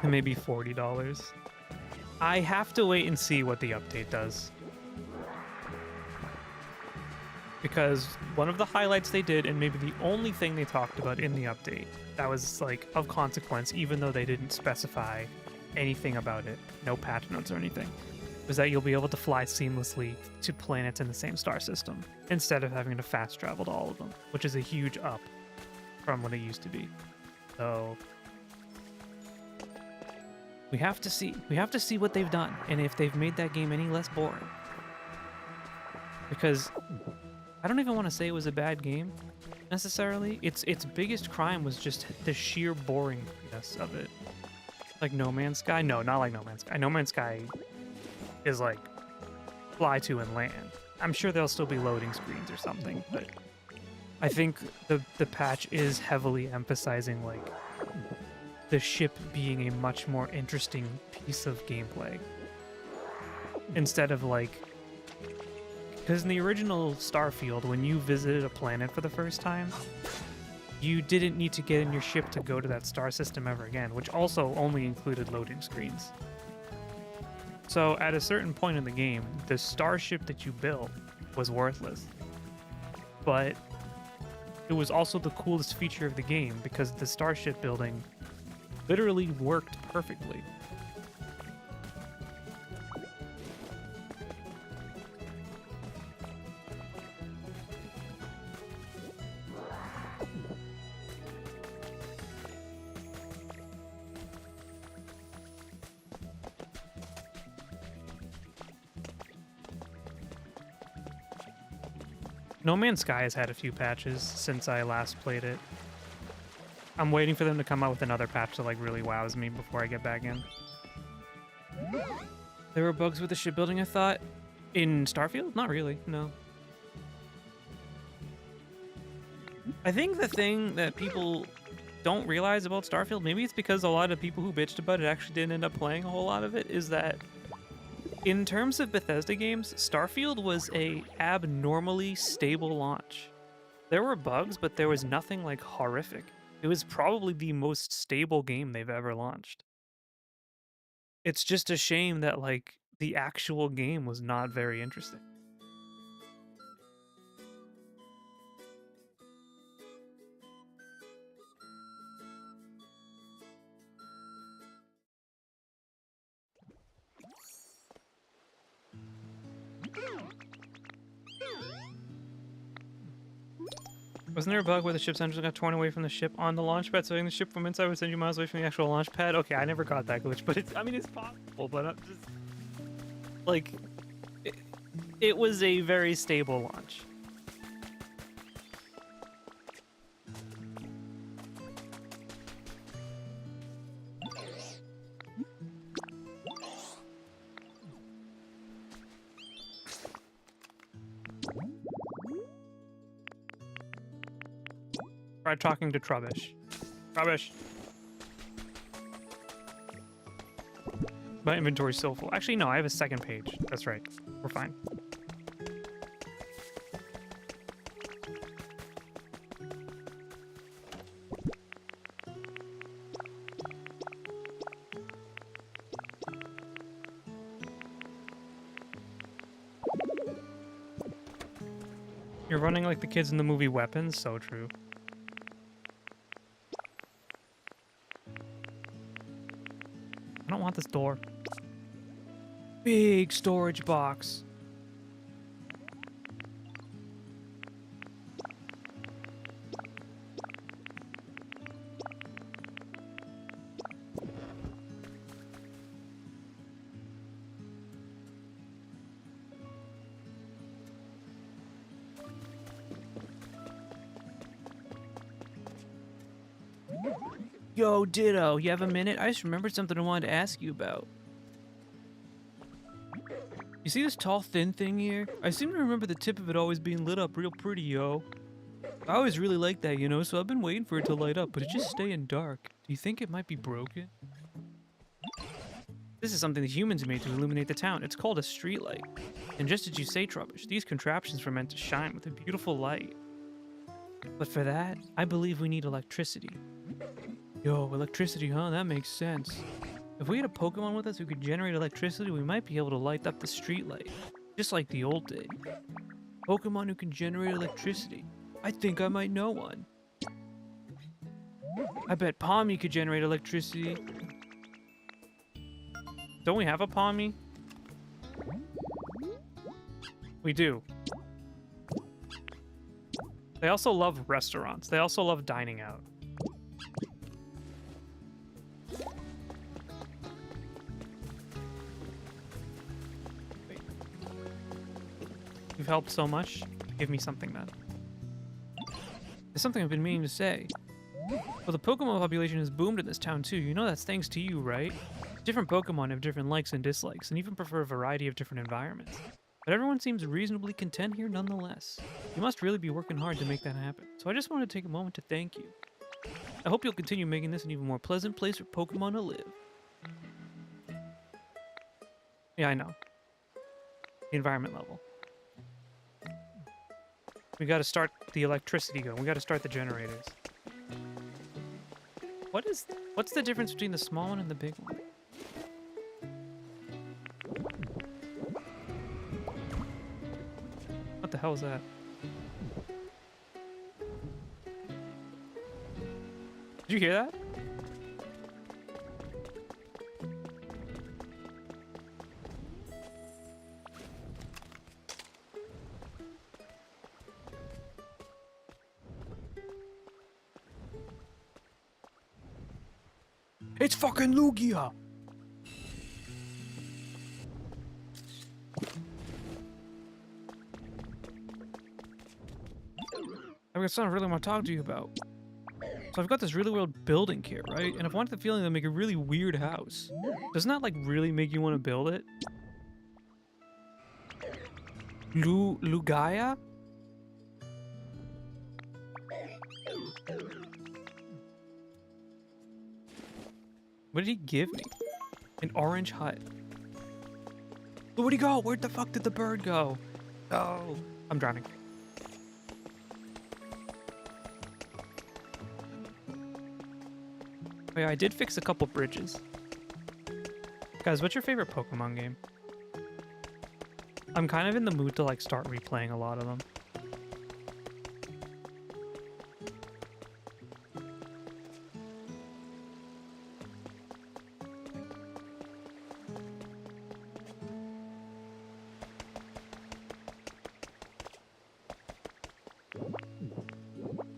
And maybe $40. I have to wait and see what the update does. Because one of the highlights they did, and maybe the only thing they talked about in the update that was like of consequence, even though they didn't specify anything about it, no patch notes or anything, was that you'll be able to fly seamlessly to planets in the same star system instead of having to fast travel to all of them, which is a huge up from what it used to be. So we have to see what they've done and if they've made that game any less boring. Because I don't even want to say it was a bad game necessarily. Its biggest crime was just the sheer boringness of it. Like No Man's Sky? No, not like No Man's Sky. No Man's Sky is like fly to and land. I'm sure there'll still be loading screens or something, but I think the patch is heavily emphasizing like the ship being a much more interesting piece of gameplay instead of like, because in the original Starfield, when you visited a planet for the first time, you didn't need to get in your ship to go to that star system ever again, which also only included loading screens. So at a certain point in the game, the starship that you built was worthless, but it was also the coolest feature of the game because the starship building literally worked perfectly. No Man's Sky has had a few patches since I last played it. I'm waiting for them to come out with another patch that like really wows me before I get back in. There were bugs with the shipbuilding, I thought. In Starfield? Not really, no. I think the thing that people don't realize about Starfield, maybe it's because a lot of people who bitched about it actually didn't end up playing a whole lot of it, is that in terms of Bethesda games, Starfield was a abnormally stable launch. There were bugs, but there was nothing like horrific. It was probably the most stable game they've ever launched. It's just a shame that like the actual game was not very interesting. Wasn't there a bug where the ship's engine got torn away from the ship on the launch pad, so the ship from inside would send you miles away from the actual launch pad? Okay, I never got that glitch, but it's, I mean, it's possible, but I'm just, like, it was a very stable launch. Try talking to Trubbish. Trubbish. My inventory's still full. Actually, no, I have a second page. That's right. We're fine. You're running like the kids in the movie Weapons? So true. I don't want this door. Big storage box. Yo, Ditto, you have a minute? I just remembered something I wanted to ask you about. You see this tall, thin thing here? I seem to remember the tip of it always being lit up real pretty, yo. I always really liked that, you know, so I've been waiting for it to light up, but it's just staying dark. Do you think it might be broken? This is something the humans made to illuminate the town. It's called a streetlight. And just as you say, Trubbish, these contraptions were meant to shine with a beautiful light. But for that, I believe we need electricity. Yo, electricity, huh? That makes sense. If we had a Pokemon with us who could generate electricity, we might be able to light up the streetlight, just like the old days. Pokemon who can generate electricity. I think I might know one. I bet Palmy could generate electricity. Don't we have a Palmy? We do. They also love restaurants. They also love dining out. You've helped so much. Give me something then. There's something I've been meaning to say. Well, the Pokemon population has boomed in this town too. You know that's thanks to you, right? Different Pokemon have different likes and dislikes, and even prefer a variety of different environments. But everyone seems reasonably content here nonetheless. You must really be working hard to make that happen. So I just wanted to take a moment to thank you. I hope you'll continue making this an even more pleasant place for Pokemon to live. Yeah, I know. The environment level. We gotta start the electricity going. We gotta start the generators. What's the difference between the small one and the big one? What the hell is that? Did you hear that? It's fucking Lugia! it's not really what I want to talk to you about. So I've got this really weird building kit, right? And I've wanted the feeling to make a really weird house. Doesn't that, like, really make you want to build it? Lugaya? What did he give me? An orange hut. Where'd he go? Where the fuck did the bird go? Oh, I'm drowning. Oh yeah, I did fix a couple bridges. Guys, what's your favorite Pokemon game? I'm kind of in the mood to like start replaying a lot of them.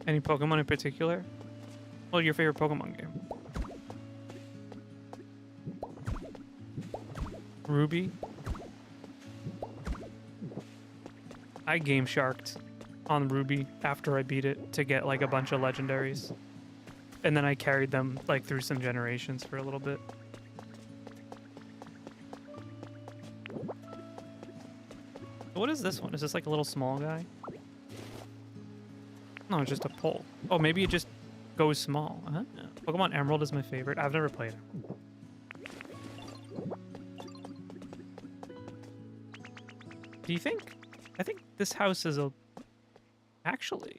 Any Pokemon in particular? Well, your favorite Pokemon game? Ruby? I Game Sharked on Ruby after I beat it to get like a bunch of legendaries. And then I carried them like through some generations for a little bit. What is this one? Is this like a little small guy? No, it's just a pole. Oh, maybe it just goes small. Huh? Pokemon Emerald is my favorite. I've never played it. Do you think? I think this house is a... Actually...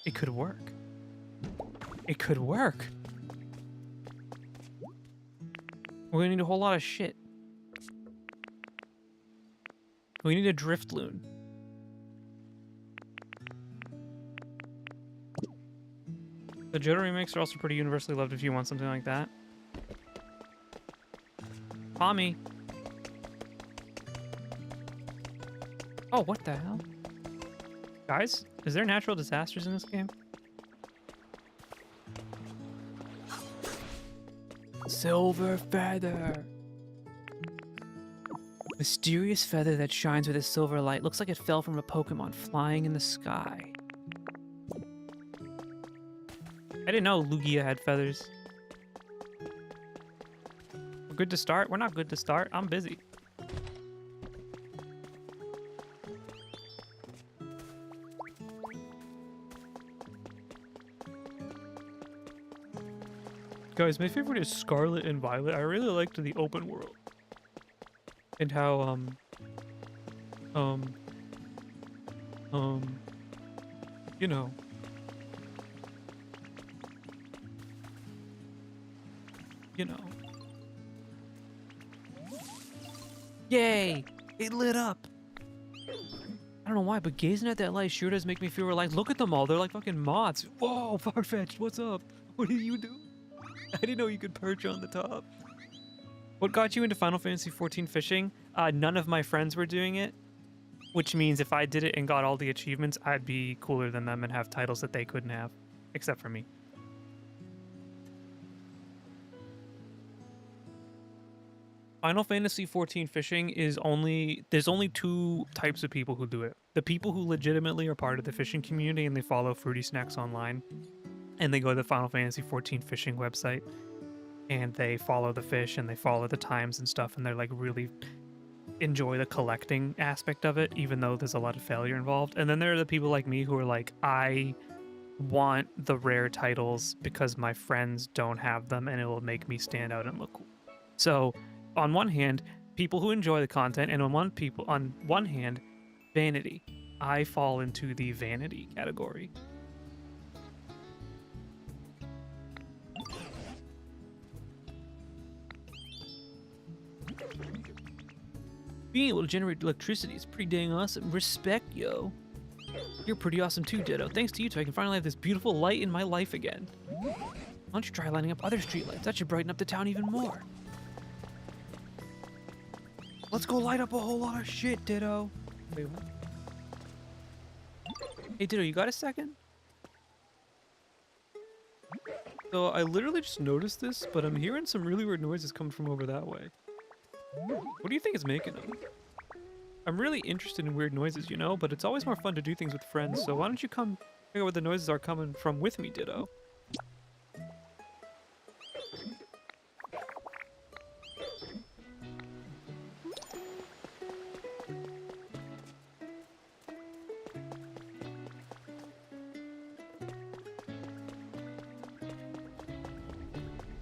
It could work. It could work. We're gonna need a whole lot of shit. We need a drift loon. The Johto remakes are also pretty universally loved if you want something like that. Tommy. Oh, what the hell? Guys, is there natural disasters in this game? Silver feather. Mysterious feather that shines with a silver light. Looks like it fell from a Pokemon flying in the sky. I didn't know Lugia had feathers. We're good to start? We're not good to start. I'm busy. Guys, my favorite is Scarlet and Violet. I really liked the open world. And how, you know. You know. Yay! It lit up! I don't know why, but gazing at that light sure does make me feel relaxed. Look at them all, they're like fucking moths. Whoa, Farfetch'd, what's up? What did you do? I didn't know you could perch on the top. What got you into Final Fantasy XIV fishing? None of my friends were doing it, which means if I did it and got all the achievements, I'd be cooler than them and have titles that they couldn't have, except for me. Final Fantasy XIV fishing is there's only two types of people who do it. The people who legitimately are part of the fishing community and they follow Fruity Snacks online, and they go to the Final Fantasy XIV fishing website, and they follow the fish and they follow the times and stuff, and they're like really enjoy the collecting aspect of it, even though there's a lot of failure involved. And then there are the people like me who are like, I want the rare titles because my friends don't have them and it will make me stand out and look cool. So on one hand, people who enjoy the content, and on one hand, vanity. I fall into the vanity category. Being able to generate electricity is pretty dang awesome. Respect, yo. You're pretty awesome too, Ditto. Thanks to you two, I can finally have this beautiful light in my life again. Why don't you try lighting up other streetlights? That should brighten up the town even more. Let's go light up a whole lot of shit, Ditto. Wait, what? Hey, Ditto, you got a second? So I literally just noticed this, but I'm hearing some really weird noises coming from over that way. What do you think is making them? I'm really interested in weird noises, you know, but it's always more fun to do things with friends, so why don't you come figure out where the noises are coming from with me, Ditto?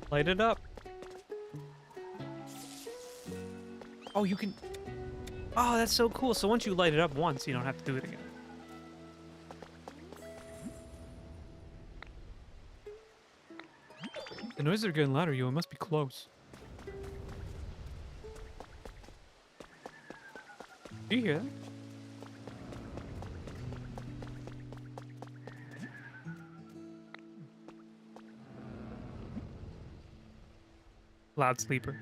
Light it up. Oh, you can... Oh, that's so cool. So once you light it up once, you don't have to do it again. The noises are getting louder, yo. It must be close. Do you hear that? Loud sleeper.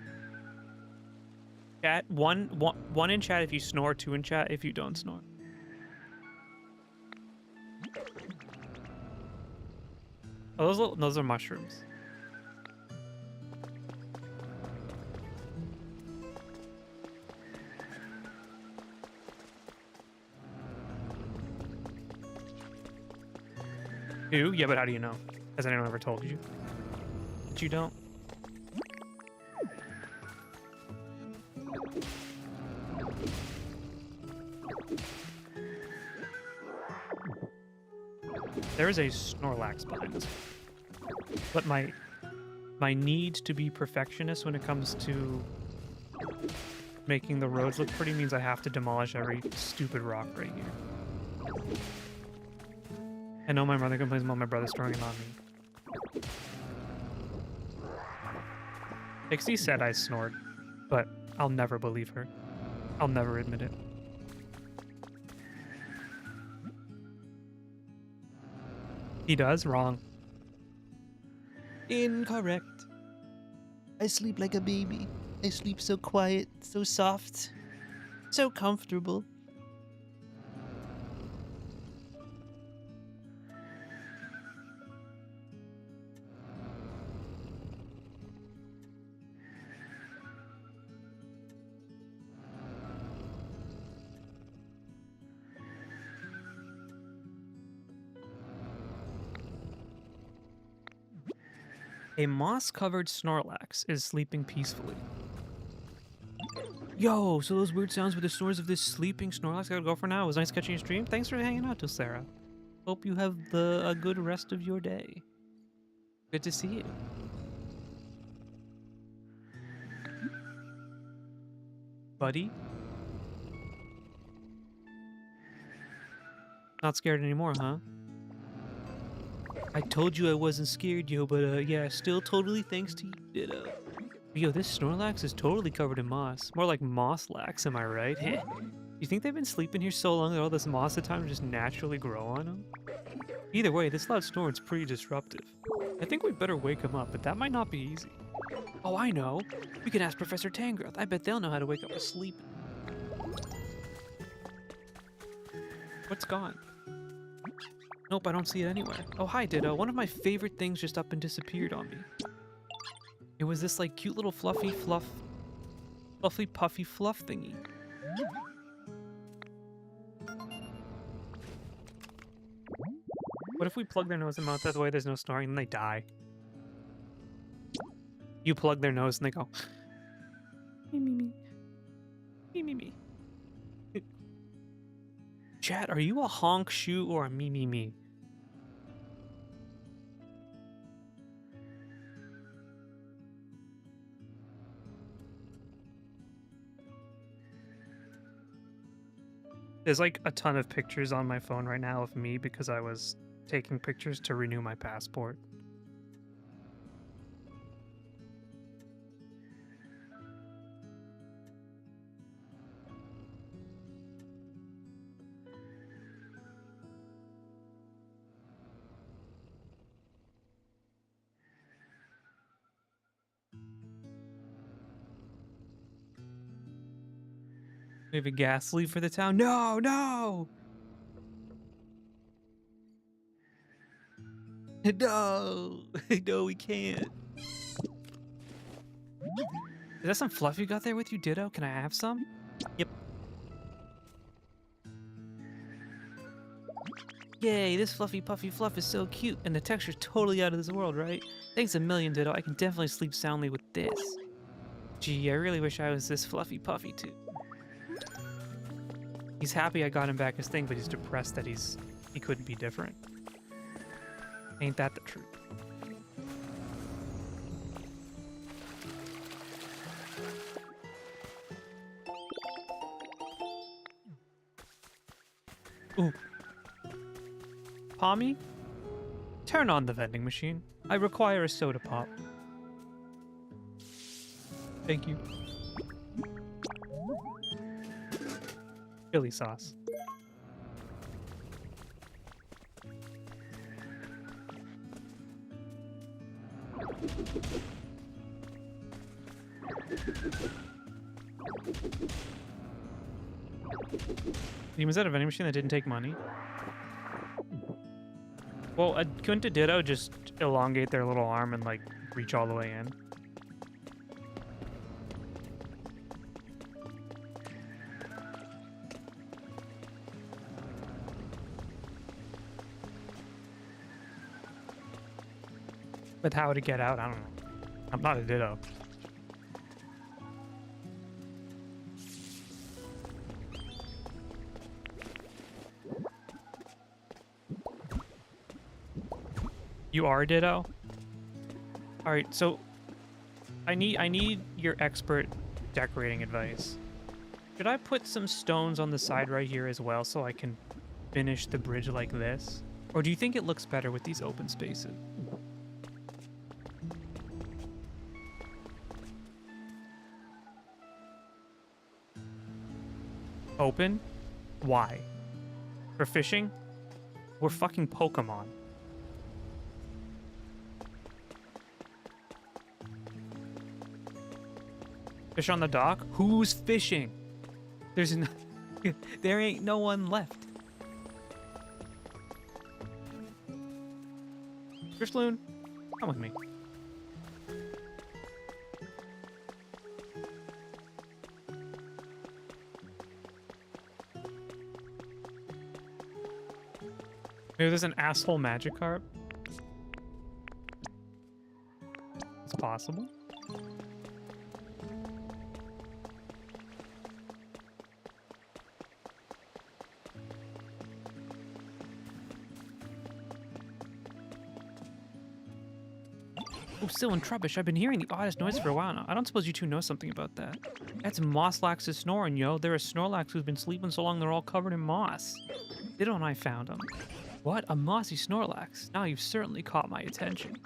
Chat, one in chat if you snore, two in chat if you don't snore. Oh, those are mushrooms. Ew, yeah, but how do you know? Has anyone ever told you that you don't? There is a Snorlax behind us. But my need to be perfectionist when it comes to making the roads look pretty means I have to demolish every stupid rock right here. I know my mother complains about my brother throwing it on me. Pixie said I snored, but I'll never believe her. I'll never admit it. He does? Wrong. Incorrect. I sleep like a baby. I sleep so quiet, so soft, so comfortable. A moss-covered Snorlax is sleeping peacefully. Yo, so those weird sounds with the snores of this sleeping Snorlax gotta go for now. It was nice catching your stream. Thanks for hanging out, Sarah. Hope you have a good rest of your day. Good to see you. Buddy? Not scared anymore, huh? I told you I wasn't scared, yo, but yeah, still totally thanks to you, Ditto. Yo, this Snorlax is totally covered in moss. More like Moss-lax, am I right? You think they've been sleeping here so long that all this moss at times just naturally grow on them? Either way, this loud snoring's pretty disruptive. I think we'd better wake him up, but that might not be easy. Oh, I know. We can ask Professor Tangrowth. I bet they'll know how to wake up a sleep. What's gone? Nope, I don't see it anywhere. Oh, hi, Ditto. One of my favorite things just up and disappeared on me. It was this, like, cute little fluffy puffy fluff thingy. What if we plug their nose and mouth that way there's no snoring and they die? You plug their nose and they go... Me, me, me. Me, me, me. Chat, are you a honk shoe or a me, me, me? There's like a ton of pictures on my phone right now of me because I was taking pictures to renew my passport. We have a gas leave for the town. No, no! No! No, we can't. Is that some fluff you got there with you, Ditto? Can I have some? Yep. Yay, this fluffy puffy fluff is so cute, and the texture's totally out of this world, right? Thanks a million, Ditto. I can definitely sleep soundly with this. Gee, I really wish I was this fluffy puffy too. He's happy I got him back his thing, but he's depressed that he couldn't be different. Ain't that the truth? Ooh. Pommy? Turn on the vending machine. I require a soda pop. Thank you. Chili sauce. Was that a vending machine that didn't take money? Well, couldn't a Ditto just elongate their little arm and, like, reach all the way in? But how to get out? I don't know. I'm not a Ditto. You are a Ditto? Alright, so I need your expert decorating advice. Should I put some stones on the side right here as well so I can finish the bridge like this? Or do you think it looks better with these open spaces? Open? Why? For fishing? We're fucking Pokemon. Fish on the dock? Who's fishing? There's no... there ain't no one left. Drifloon, come with me. Maybe there's an asshole Magikarp? It's possible. Oh, Sil and Trubbish, I've been hearing the oddest noise for a while now. I don't suppose you two know something about that. That's Mosslax's snoring, yo. They're a Snorlax who's been sleeping so long they're all covered in moss. Ditto and I found them. What? A mossy Snorlax? Now you've certainly caught my attention.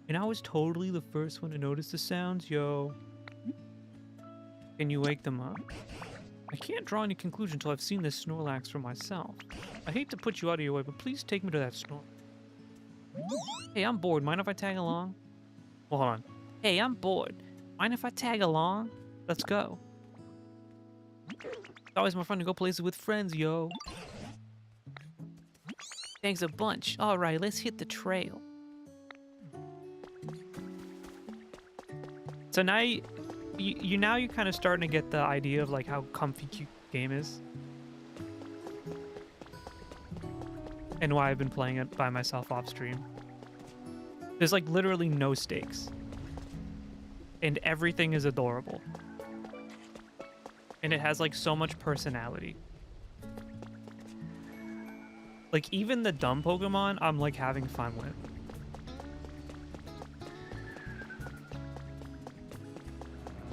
And I was totally the first one to notice the sounds, yo. Can you wake them up? I can't draw any conclusion until I've seen this Snorlax for myself. I hate to put you out of your way, but please take me to that Snor. Hey, I'm bored. Mind if I tag along? Well, hold on. Hey, I'm bored. Mind if I tag along? Let's go. It's always more fun to go places with friends, yo. Thanks a bunch. All right, let's hit the trail. So now you're kind of starting to get the idea of like how comfy cute the game is. And why I've been playing it by myself off stream. There's like literally no stakes. And everything is adorable. And it has like so much personality. Like even the dumb Pokemon, I'm like having fun with.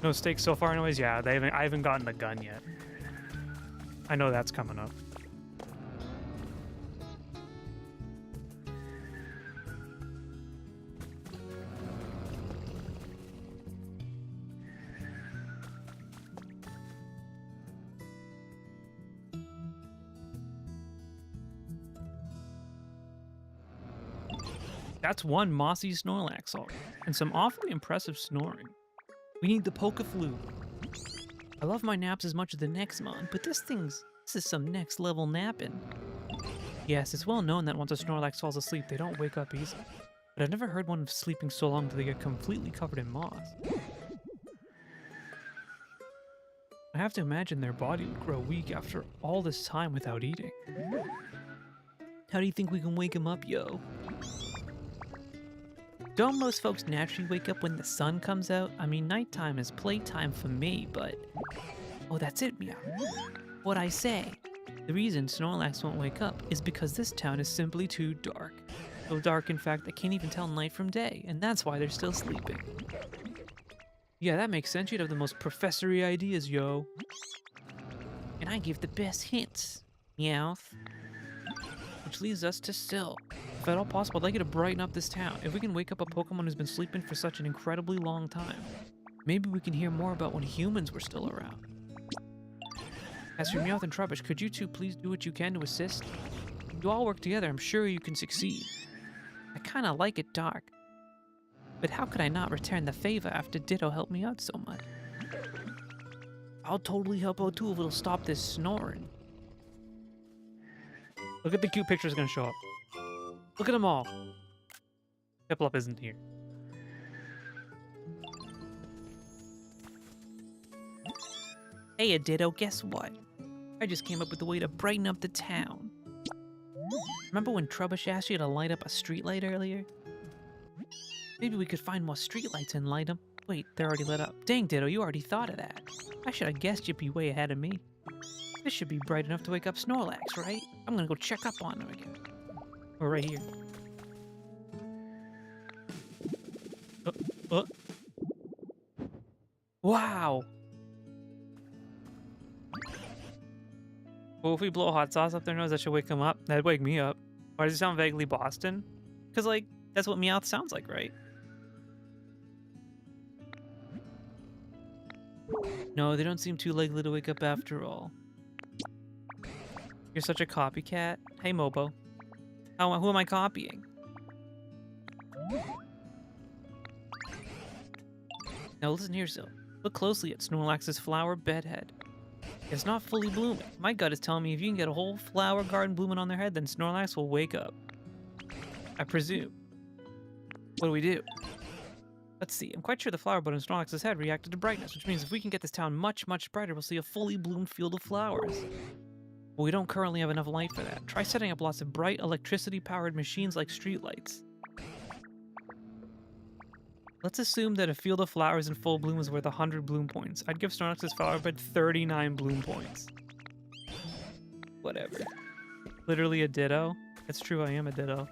No stakes so far anyways? Yeah, I haven't gotten the gun yet. I know that's coming up. That's one mossy Snorlax already, and some awfully impressive snoring. We need the Pokeflu. I love my naps as much as the next mon, but this is some next level napping. Yes, it's well known that once a Snorlax falls asleep, they don't wake up easily. But I've never heard one sleeping so long that they get completely covered in moss. I have to imagine their body would grow weak after all this time without eating. How do you think we can wake him up, yo? Don't most folks naturally wake up when the sun comes out? I mean, nighttime is playtime for me, but... Oh, that's it, Meow. What I say. The reason Snorlax won't wake up is because this town is simply too dark. So dark, in fact, they can't even tell night from day, and that's why they're still sleeping. Yeah, that makes sense. You'd have the most professory ideas, yo. And I give the best hints. Meowth. Which leads us to Sil. If at all possible, I'd like you to brighten up this town. If we can wake up a Pokemon who's been sleeping for such an incredibly long time, maybe we can hear more about when humans were still around. As for Meowth and Trubbish, could you two please do what you can to assist? If you all work together, I'm sure you can succeed. I kinda like it dark. But how could I not return the favor after Ditto helped me out so much? I'll totally help out too if it'll stop this snoring. Look at the cute pictures gonna show up. Look at them all. Piplup isn't here. Hey, Ditto, guess what? I just came up with a way to brighten up the town. Remember when Trubbish asked you to light up a streetlight earlier? Maybe we could find more streetlights and light them. Wait, they're already lit up. Dang, Ditto, you already thought of that. I should have guessed you'd be way ahead of me. This should be bright enough to wake up Snorlax, right? I'm gonna go check up on him again. We're right here. Wow! Well, if we blow hot sauce up their nose, that should wake them up. That'd wake me up. Why does it sound vaguely Boston? Because, like, that's what Meowth sounds like, right? No, they don't seem too likely to wake up after all. You're such a copycat. Hey, Mobo. Who am I copying? Now listen here, Sil. Look closely at Snorlax's flower bedhead. It's not fully blooming. My gut is telling me if you can get a whole flower garden blooming on their head, then Snorlax will wake up. I presume. What do we do? Let's see. I'm quite sure the flower bud on Snorlax's head reacted to brightness, which means if we can get this town much, much brighter, we'll see a fully bloomed field of flowers. But we don't currently have enough light for that. Try setting up lots of bright electricity-powered machines like streetlights. Let's assume that a field of flowers in full bloom is worth 100 bloom points. I'd give Snorlax's flower bed 39 bloom points. Whatever. Literally a ditto. It's true, I am a ditto.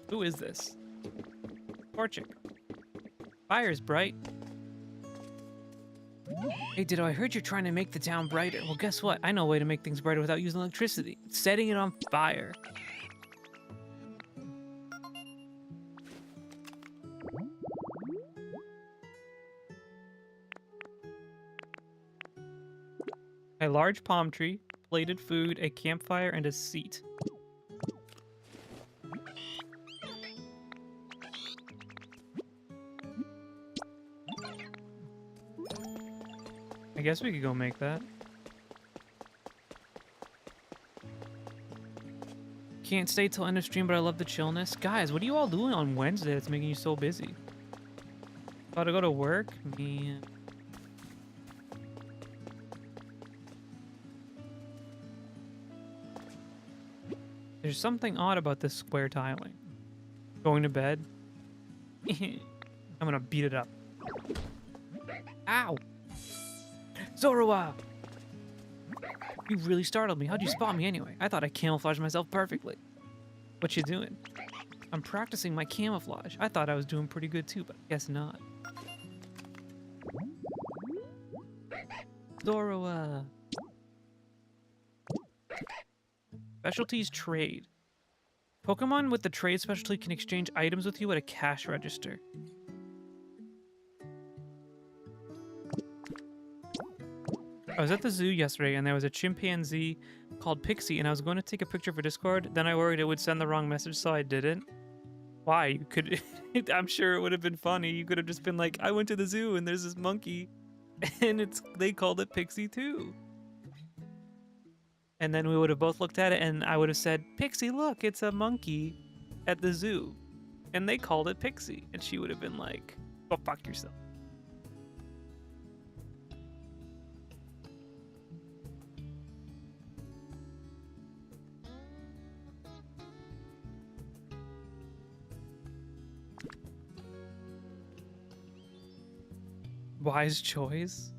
Who is this? Torchic. Fire's bright. Hey, Ditto, I heard you're trying to make the town brighter. Well, guess what? I know a way to make things brighter without using electricity. Setting it on fire. A large palm tree, plated food, a campfire, and a seat. I guess we could go make that. Can't stay till end of stream, but I love the chillness. Guys, what are you all doing on Wednesday that's making you so busy? About to go to work? Man. There's something odd about this square tiling. Going to bed? I'm gonna beat it up. Ow! Zorua! You really startled me. How'd you spot me anyway? I thought I camouflaged myself perfectly. What you doing? I'm practicing my camouflage. I thought I was doing pretty good too, but I guess not. Zorua! Specialties trade. Pokemon with the trade specialty can exchange items with you at a cash register. I was at the zoo yesterday and there was a chimpanzee called Pixie and I was going to take a picture for Discord. Then I worried it would send the wrong message, so I didn't. Why? You could... I'm sure it would have been funny. You could have just been like, I went to the zoo and there's this monkey and they called it Pixie too. And then we would have both looked at it and I would have said, Pixie, look, it's a monkey at the zoo. And they called it Pixie. And she would have been like, go fuck yourself. Wise choice.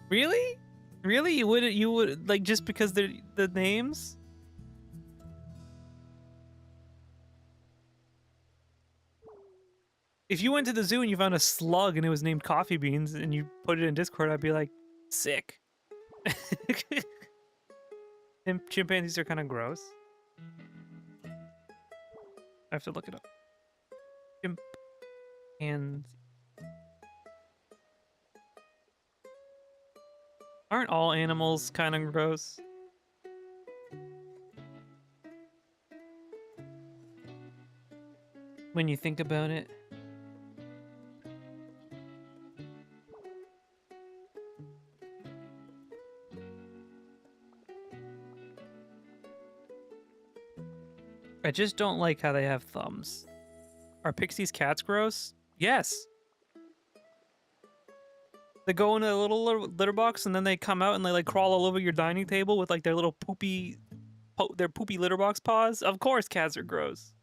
Really? Really? You would like just because they're the names? If you went to the zoo and you found a slug and it was named Coffee Beans and you put it in Discord, I'd be like, sick. And chimpanzees are kind of gross. I have to look it up. Chimpanzee. Aren't all animals kind of gross? When you think about it. I just don't like how they have thumbs. Are Pixie's cats gross? Yes. They go in a little litter box and then they come out and they like crawl all over your dining table with like their little poopy, their poopy litter box paws. Of course, cats are gross.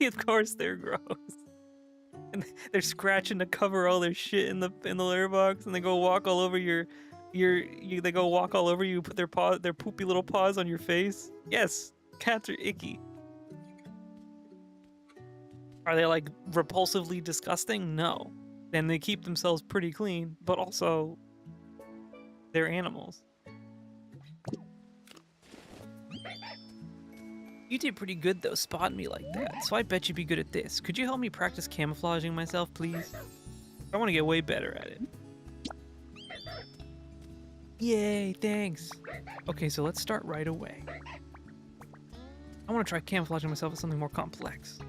Of course, they're gross. And they're scratching to cover all their shit in the litter box, and they go walk all over they go walk all over you. Put their poopy little paws on your face. Yes, cats are icky. Are they like repulsively disgusting? No. And they keep themselves pretty clean, but also they're animals. You did pretty good though, spotting me like that, so I bet you'd be good at this. Could you help me practice camouflaging myself, please? I want to get way better at it. Yay, thanks. Okay, so let's start right away. I want to try camouflaging myself as something more complex.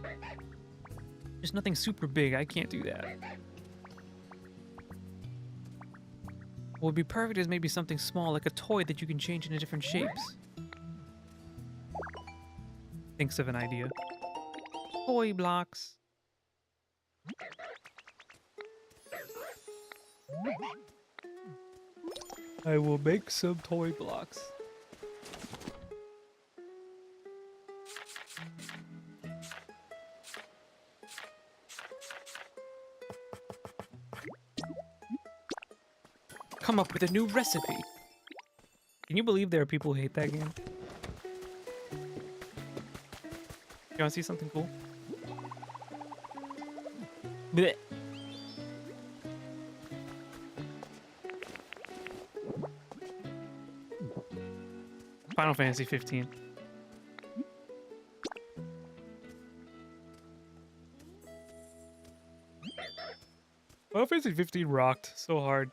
Just nothing super big, I can't do that. What would be perfect is maybe something small, like a toy that you can change into different shapes. Thinks of an idea. Toy blocks. I will make some toy blocks. Come up with a new recipe. Can you believe there are people who hate that game? You wanna see something cool? Blech. Final Fantasy 15. Final Fantasy 15 rocked so hard.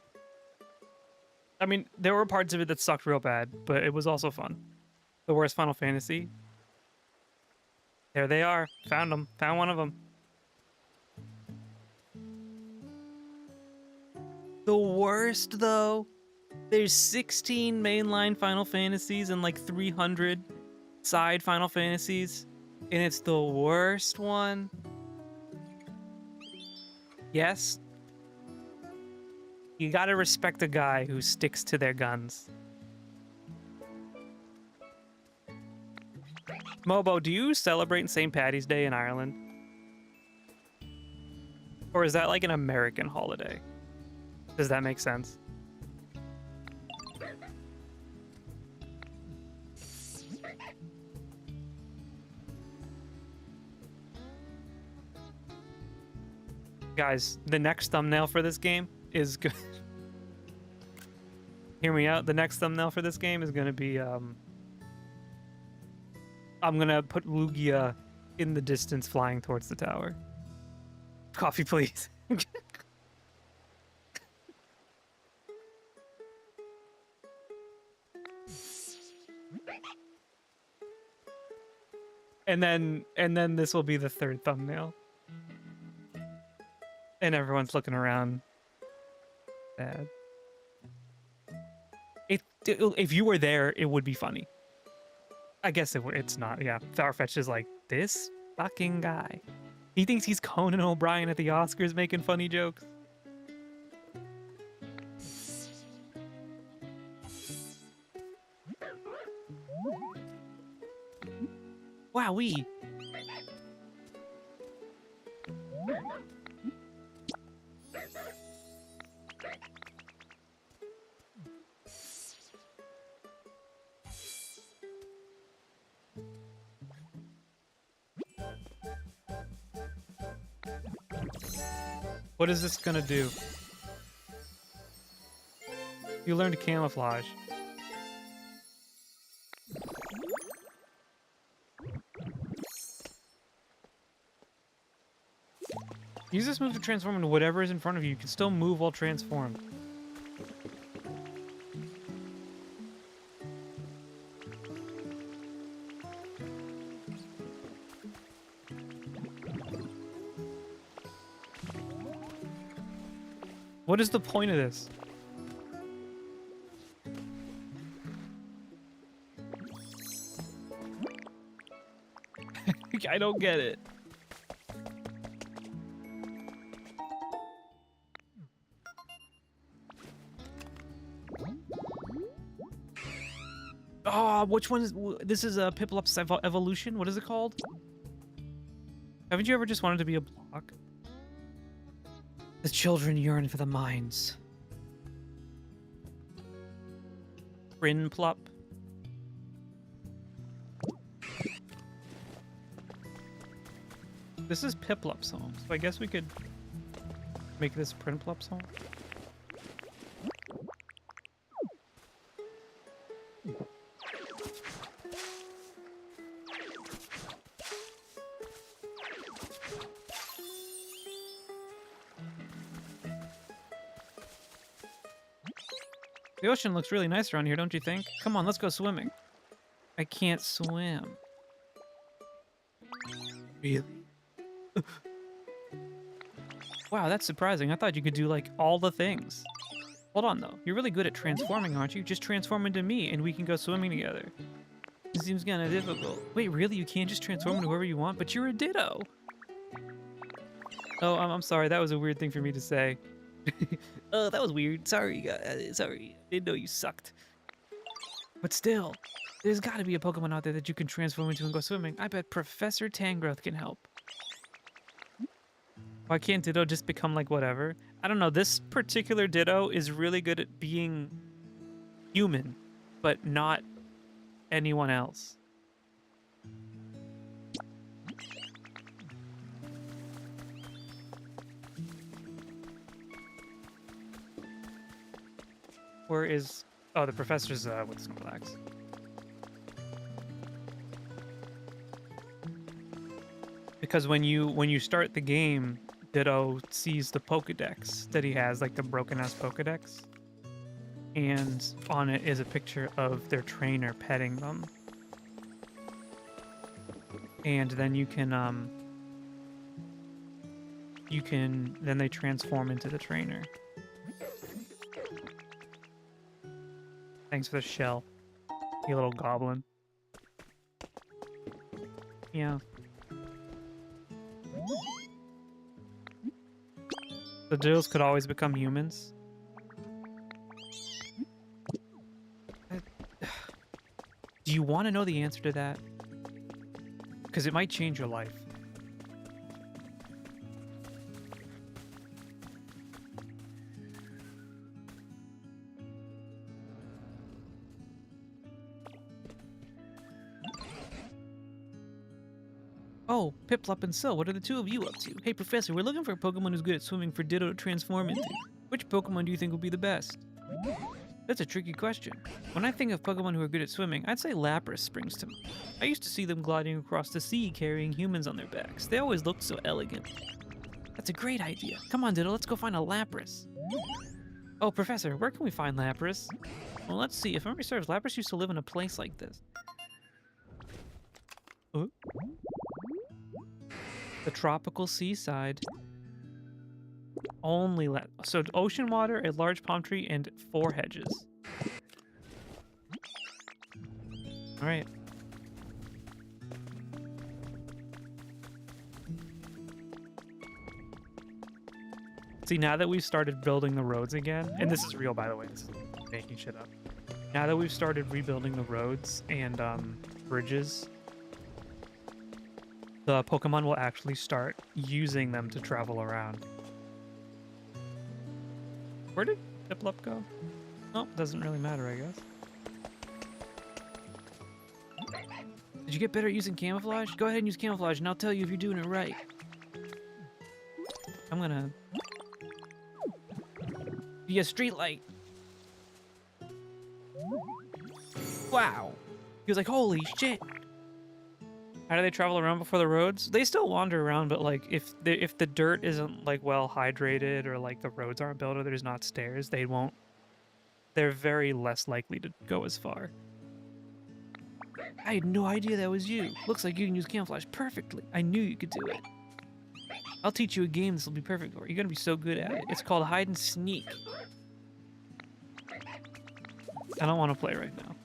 I mean, there were parts of it that sucked real bad, but it was also fun. The worst Final Fantasy. There they are. Found them. Found one of them. The worst, though. There's 16 mainline Final Fantasies and like 300 side Final Fantasies. And it's the worst one. Yes. You gotta respect a guy who sticks to their guns. Mobo, do you celebrate St. Paddy's Day in Ireland? Or is that like an American holiday? Does that make sense? Guys, the next thumbnail for this game is good. Hear me out. The next thumbnail for this game is gonna be I'm gonna put Lugia in the distance flying towards the tower. Coffee, please. and then this will be the third thumbnail. And everyone's looking around. Sad. If you were there, it would be funny. I guess it's not. Yeah, Farfetch is like, this fucking guy. He thinks he's Conan O'Brien at the Oscars making funny jokes. Wowee. What is this gonna do? You learned camouflage. Use this move to transform into whatever is in front of you. You can still move while transformed. What is the point of this? I don't get it. Oh, which one is... This is a Piplup's evolution? What is it called? Haven't you ever just wanted to be a block? The children yearn for the mines. Prinplup. This is Piplup's home, so I guess we could make this Prinplup's home. The ocean looks really nice around here, don't you think? Come on, let's go swimming. I can't swim. Really? Wow, that's surprising. I thought you could do, like, all the things. Hold on, though. You're really good at transforming, aren't you? Just transform into me, and we can go swimming together. It seems kind of difficult. Wait, really? You can't just transform into whoever you want? But you're a Ditto! Oh, I'm sorry. That was a weird thing for me to say. Oh, that was weird. Sorry, sorry. Didn't know you sucked. But still, there's got to be a Pokemon out there that you can transform into and go swimming. I bet Professor Tangrowth can help. Why can't Ditto just become like whatever? I don't know. This particular Ditto is really good at being human, but not anyone else. Where is... Oh, the professor's with Snorlax. Because when you start the game, Ditto sees the Pokedex that he has, like the broken-ass Pokedex. And on it is a picture of their trainer petting them. And then then they transform into the trainer. Thanks for the shell, you little goblin. Yeah. The Dittos could always become humans. Do you want to know the answer to that? Because it might change your life. Oh, Piplup and Sil, what are the two of you up to? Hey, Professor, we're looking for a Pokemon who's good at swimming for Ditto to transform into. Which Pokemon do you think will be the best? That's a tricky question. When I think of Pokemon who are good at swimming, I'd say Lapras springs to mind. I used to see them gliding across the sea carrying humans on their backs. They always looked so elegant. That's a great idea. Come on, Ditto, let's go find a Lapras. Oh, Professor, where can we find Lapras? Well, let's see. If memory serves, Lapras used to live in a place like this. The tropical seaside. Only so ocean water, a large palm tree, and 4 hedges. All right. See, now that we've started building the roads again, and this is real, by the way, this is making shit up. Now that we've started rebuilding the roads and bridges, the Pokemon will actually start using them to travel around. Where did Piplup go? Oh, doesn't really matter, I guess. Did you get better at using camouflage? Go ahead and use camouflage and I'll tell you if you're doing it right. I'm gonna Be a street light. Wow. He was like, holy shit. How do they travel around before the roads? They still wander around, but like if the dirt isn't like well hydrated or like the roads aren't built or there's not stairs, they won't. They're very less likely to go as far. I had no idea that was you. Looks like you can use camouflage perfectly. I knew you could do it. I'll teach you a game this will be perfect for. You're gonna be so good at it. It's called hide and sneak. I don't want to play right now.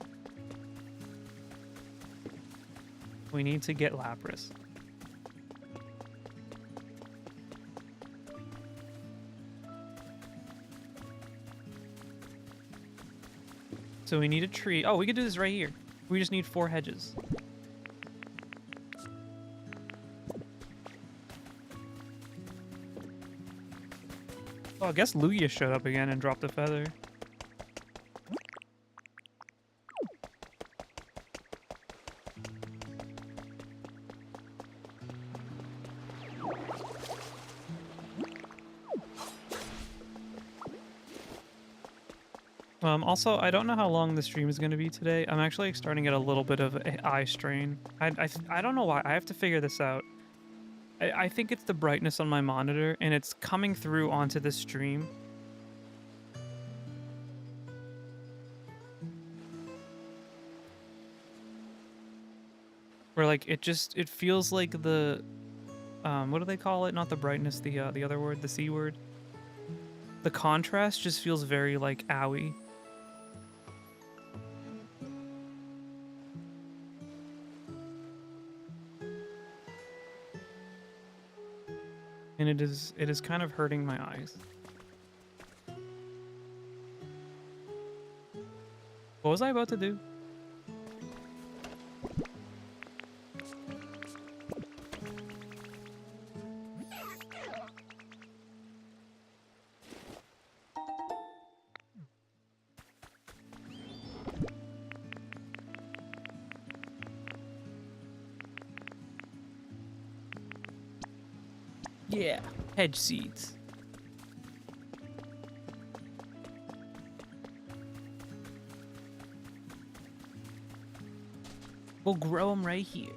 We need to get Lapras. So we need a tree. Oh, we could do this right here. We just need 4 hedges. Oh, I guess Lugia showed up again and dropped a feather. Also, I don't know how long the stream is going to be today. I'm actually starting to get a little bit of eye strain. I don't know why. I have to figure this out. I think it's the brightness on my monitor, and it's coming through onto the stream. Where, like, it feels like the... what do they call it? Not the brightness, the other word, the C word. The contrast just feels very, like, owie. And it is kind of hurting my eyes. What was I about to do? Yeah, hedge seeds. We'll grow them right here.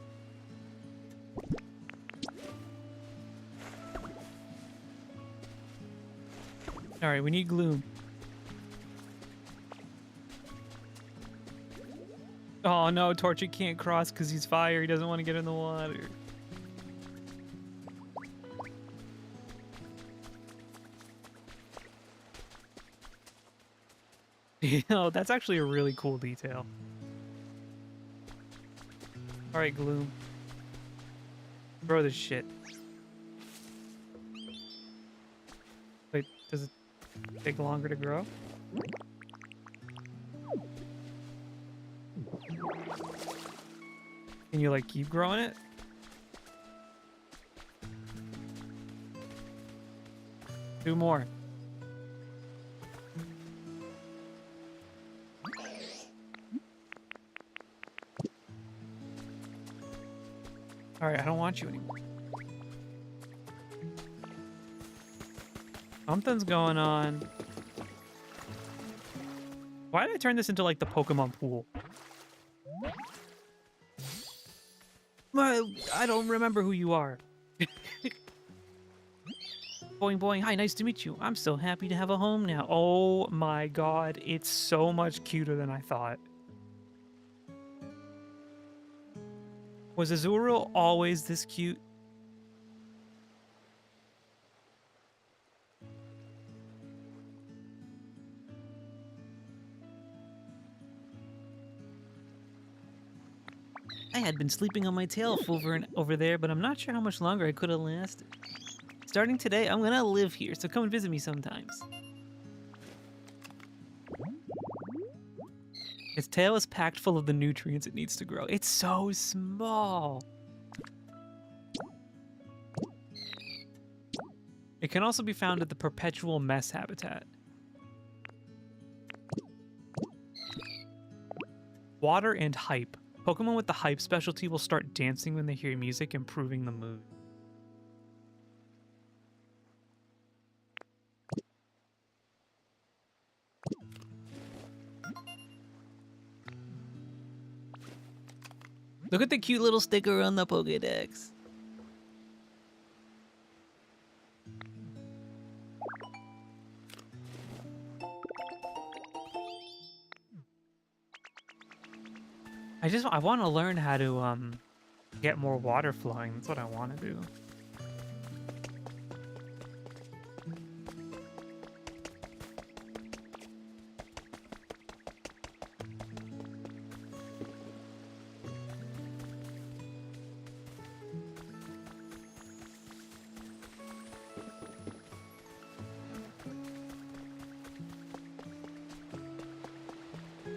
All right, we need gloom. Oh no, Torchy can't cross because he's fire. He doesn't want to get in the water. You know, that's actually a really cool detail. All right, gloom. Throw this shit. Wait, does it take longer to grow? Can you, like, keep growing it? Do more. Alright, I don't want you anymore. Something's going on. Why did I turn this into, like, the Pokemon pool? I don't remember who you are. Boing boing, hi, nice to meet you. I'm so happy to have a home now. Oh my god, it's so much cuter than I thought. Was Azurill always this cute? I had been sleeping on my tail over there, but I'm not sure how much longer I could have lasted. Starting today, I'm gonna live here, so come and visit me sometimes. Its tail is packed full of the nutrients it needs to grow. It's so small. It can also be found at the Perpetual Mess habitat. Water and hype. Pokemon with the hype specialty will start dancing when they hear music, improving the mood. Look at the cute little sticker on the Pokédex. I want to learn how to get more water flowing. That's what I want to do.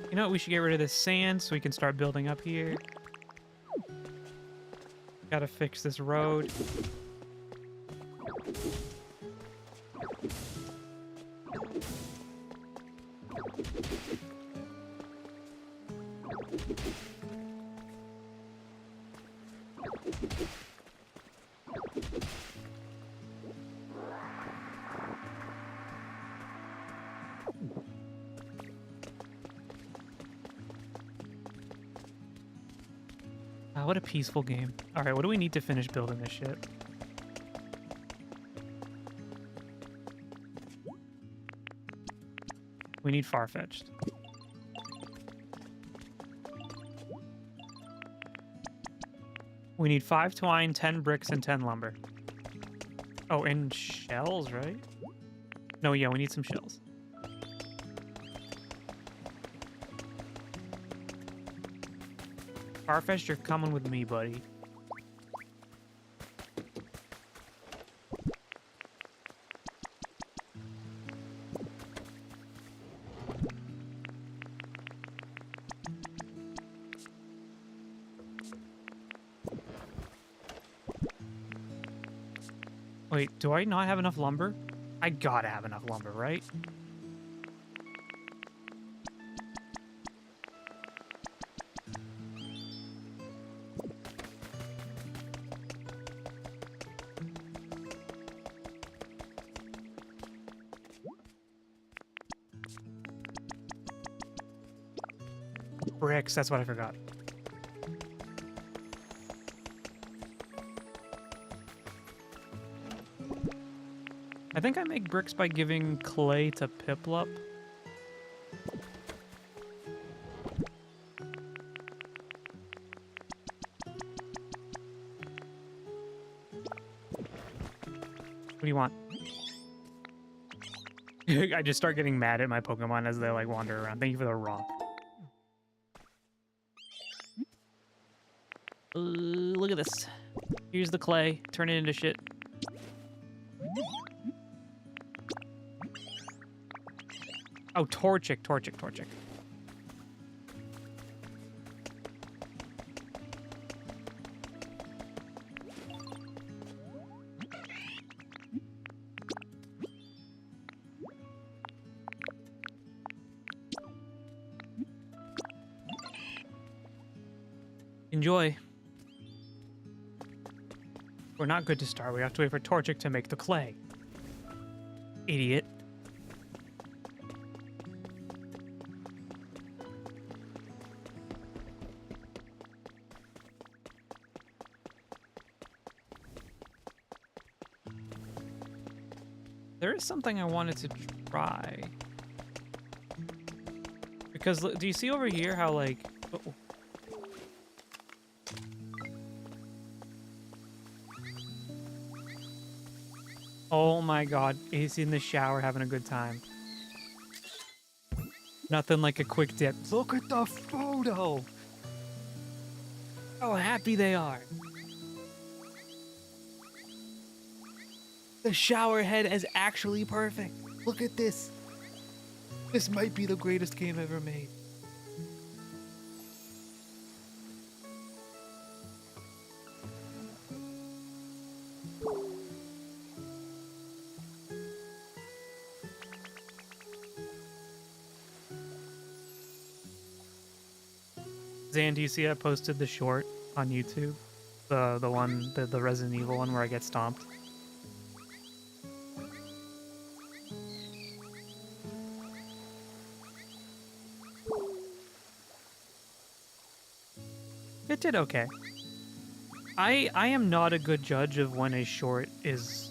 You know what? We should get rid of this sand so we can start building up here. Gotta fix this road. What a peaceful game. All right, what do we need to finish building this shit? We need far-fetched. We need 5 twine, 10 bricks, and 10 lumber. Oh, and shells, right? No, yeah, we need some shells. Farfetch, you're coming with me, buddy. Wait, do I not have enough lumber? I gotta have enough lumber, right? Bricks, that's what I forgot. I think I make bricks by giving clay to Piplup. What do you want? I just start getting mad at my Pokemon as they like wander around. Thank you for the rock. Look at this. Here's the clay. Turn it into shit. Oh, Torchic, Torchic, Torchic. Enjoy. We're not good to start. We have to wait for Torchic to make the clay. Idiot. There is something I wanted to try. Because do you see over here how like... Oh. Oh my god, he's in the shower having a good time. Nothing like a quick dip. Look at the photo! How happy they are. The shower head is actually perfect. Look at this. This might be the greatest game ever made. Zan, do you see I posted the short on YouTube? The Resident Evil one where I get stomped? It did okay. I am not a good judge of when a short is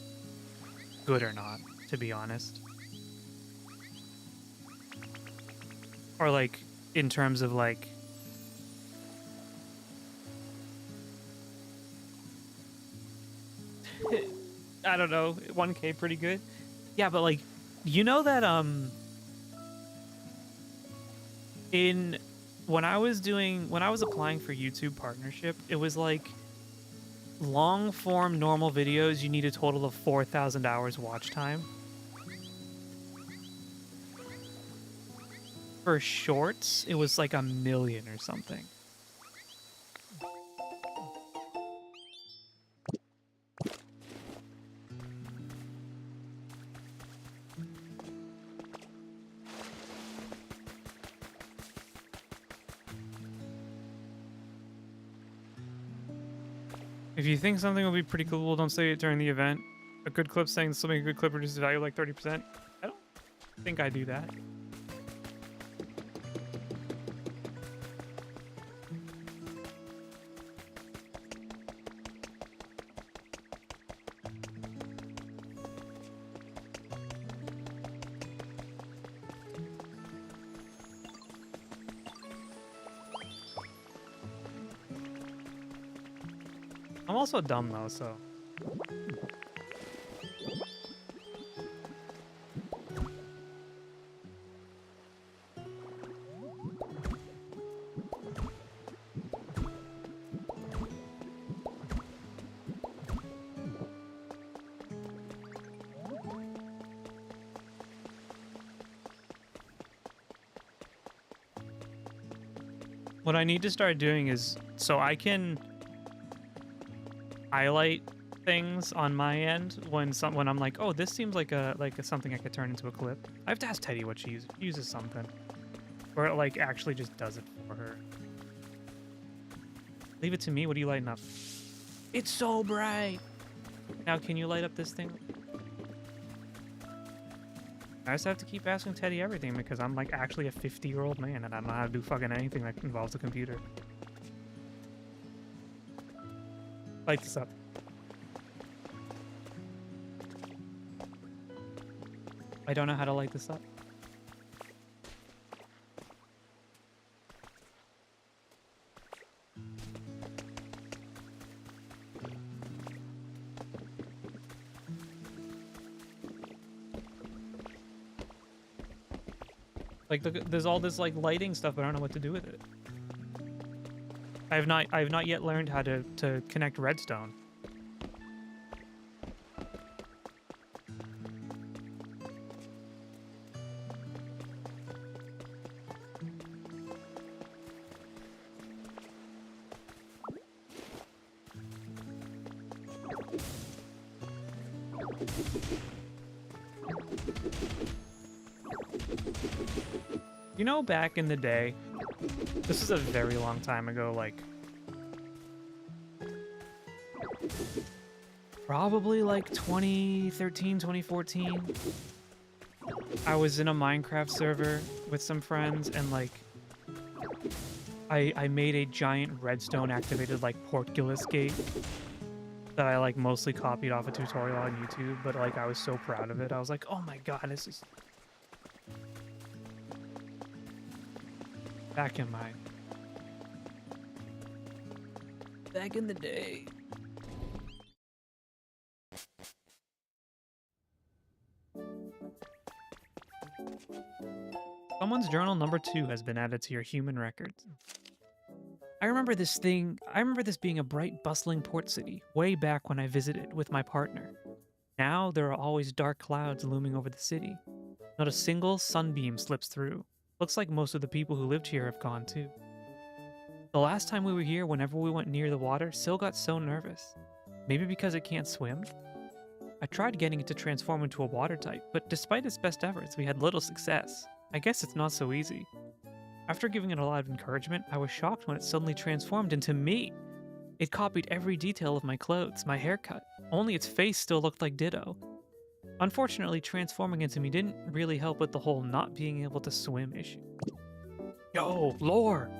good or not, to be honest. Or like in terms of like I don't know, 1K pretty good. Yeah, but like you know that in when I was applying for YouTube partnership, it was like long form normal videos you need a total of 4,000 hours watch time. For shorts, it was like 1,000,000 or something. If you think something will be pretty cool, don't say it during the event. A good clip saying something a good clip reduces value like 30%. I don't think I do that. I'm also dumb though, so. What I need to start doing is so I can highlight things on my end when I'm like, oh, this seems like something I could turn into a clip. I have to ask Teddy what she uses something, or it like actually just does it for her. Leave it to me. What are you lighting up? It's so bright. Now, can you light up this thing? I just have to keep asking Teddy everything because I'm like actually a 50-year-old man and I don't know how to do fucking anything that involves a computer. Light this up. I don't know how to light this up. Like, there's all this like lighting stuff, but I don't know what to do with it. I have not yet learned how to connect redstone. You know, back in the day, this is a very long time ago, like probably like 2013, 2014. I was in a Minecraft server with some friends and like I made a giant redstone activated like Portcullis gate that I like mostly copied off a tutorial on YouTube, but like I was so proud of it. I was like, oh my god, this is back in the day. Someone's journal number 2 has been added to your human records. I remember this being a bright, bustling port city, way back when I visited with my partner. Now there are always dark clouds looming over the city. Not a single sunbeam slips through. Looks like most of the people who lived here have gone too. The last time we were here, whenever we went near the water, Syl got so nervous. Maybe because it can't swim? I tried getting it to transform into a water type, but despite its best efforts, we had little success. I guess it's not so easy. After giving it a lot of encouragement, I was shocked when it suddenly transformed into me. It copied every detail of my clothes, my haircut, only its face still looked like Ditto. Unfortunately, transforming into me didn't really help with the whole not being able to swim issue. Yo, lore!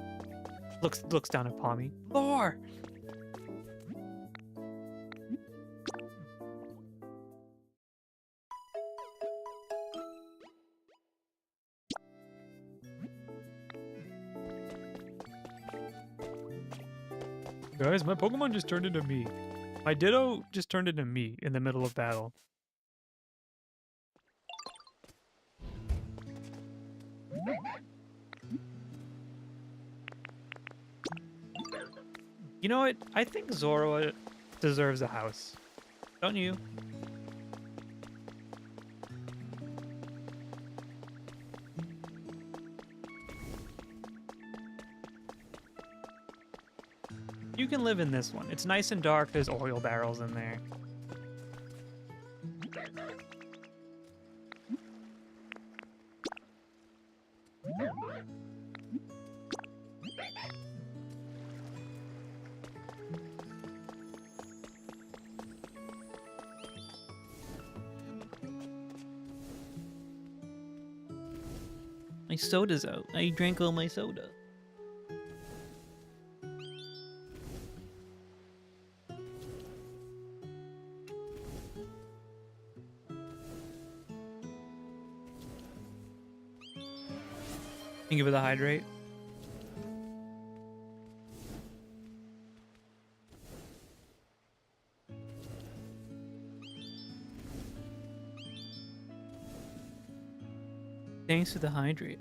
Looks down at Palmy. Lore! Guys, my Pokemon just turned into me. My Ditto just turned into me in the middle of battle. You know what? I think Zoroa deserves a house. Don't you? You can live in this one. It's nice and dark. There's oil barrels in there. My soda's out. I drank all my soda. Can you give it a hydrate? Thanks for the hydrate.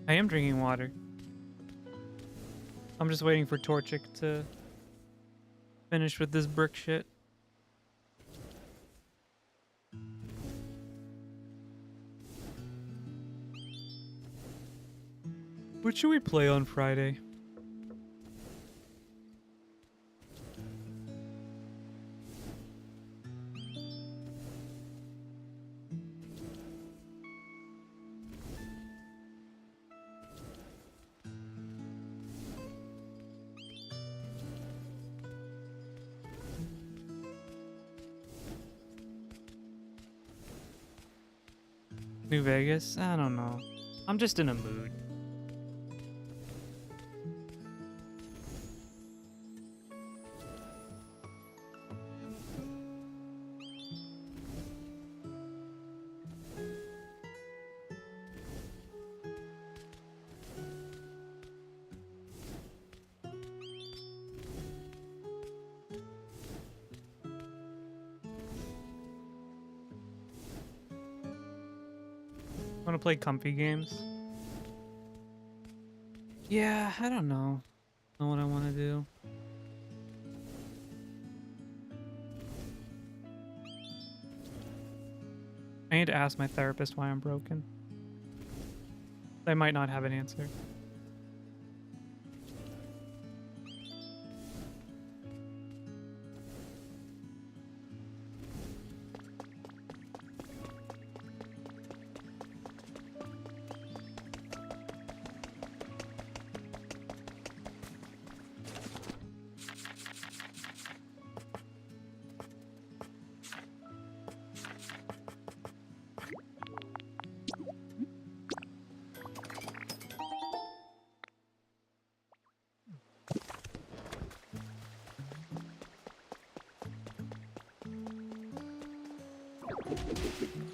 I am drinking water. I'm just waiting for Torchic to finish with this brick shit. What should we play on Friday? New Vegas? I don't know. I'm just in a mood. Want to play comfy games? Yeah, I don't know. Know what I want to do. I need to ask my therapist why I'm broken. They might not have an answer.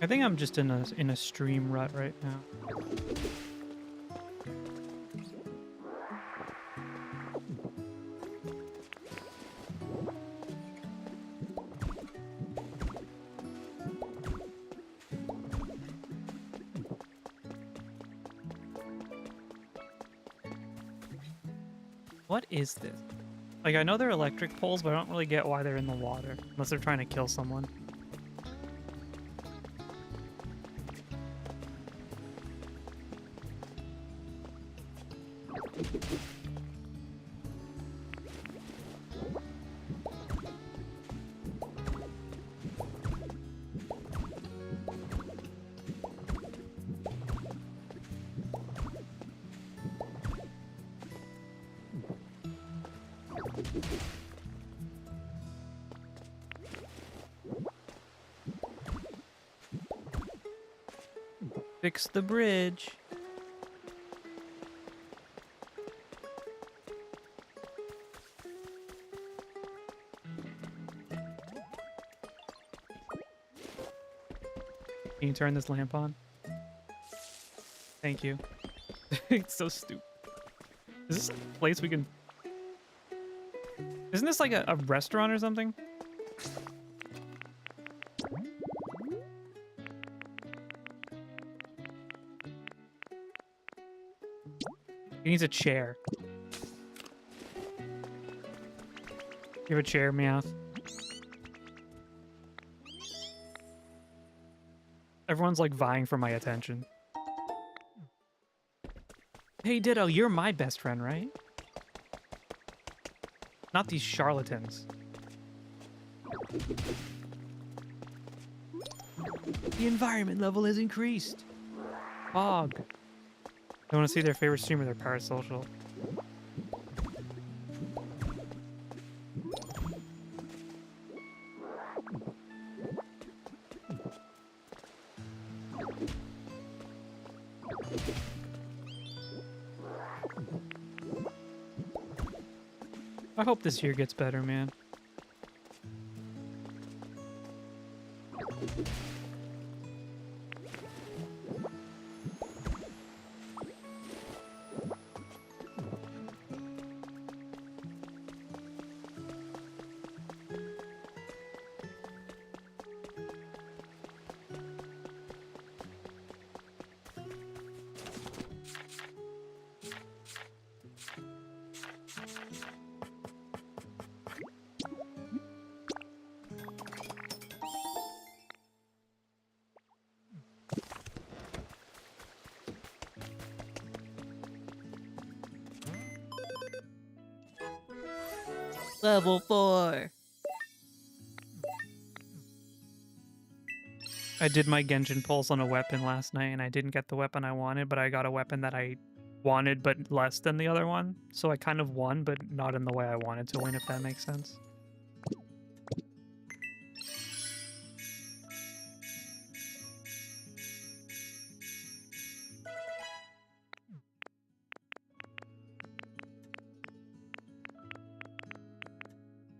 I think I'm just in a stream rut right now. What is this? Like, I know they're electric poles, but I don't really get why they're in the water. Unless they're trying to kill someone. Fix the bridge. Can you turn this lamp on? Thank you. It's so stupid. Is this a place we can... Isn't this like a restaurant or something? He needs a chair. Give a chair, Meowth. Everyone's like vying for my attention. Hey Ditto, you're my best friend, right? Not these charlatans. The environment level has increased. Fog. They want to see their favorite streamer, their parasocial. I hope this year gets better, man. Level 4. I did my Genshin pulse on a weapon last night, and I didn't get the weapon I wanted, but I got a weapon that I wanted, but less than the other one. So I kind of won, but not in the way I wanted to win, if that makes sense.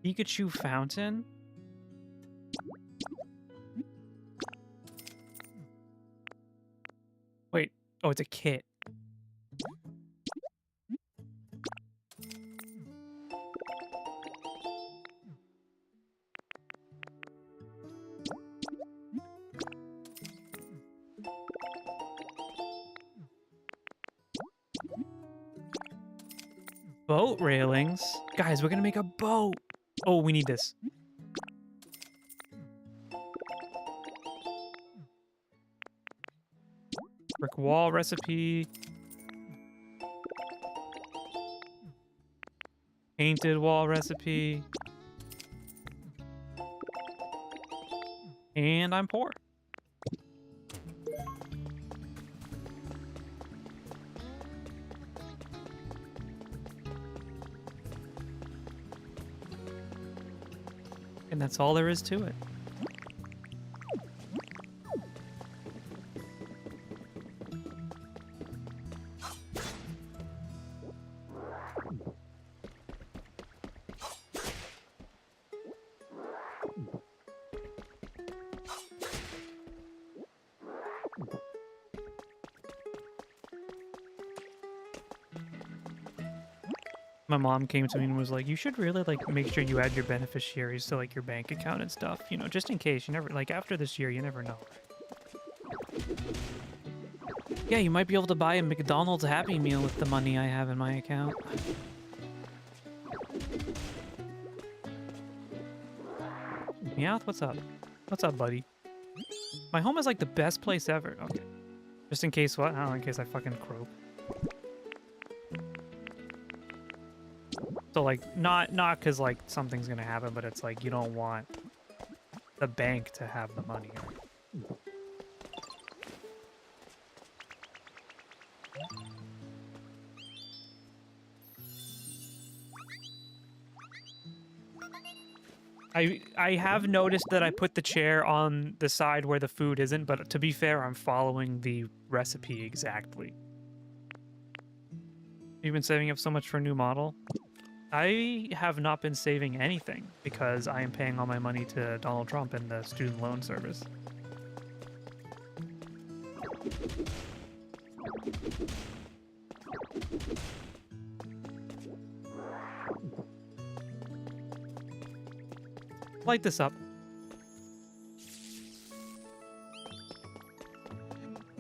Pikachu Fountain? Wait, oh, it's a kit. Boat railings? Guys, we're gonna make a boat! Oh, we need this. Brick wall recipe. Painted wall recipe. And I'm poor. And that's all there is to it. My mom came to me and was like, you should really like make sure you add your beneficiaries to like your bank account and stuff, you know, just in case. You never, like, after this year, you never know. Yeah, you might be able to buy a McDonald's Happy Meal with the money I have in my account. Meowth, what's up? What's up, buddy? My home is like the best place ever. Okay. Just in case what? Oh, in case I fucking croak. So like, not because like something's gonna happen, but it's like you don't want the bank to have the money. I have noticed that I put the chair on the side where the food isn't, but to be fair, I'm following the recipe exactly. You've been saving up so much for a new model? I have not been saving anything because I am paying all my money to Donald Trump and the student loan service. Light this up.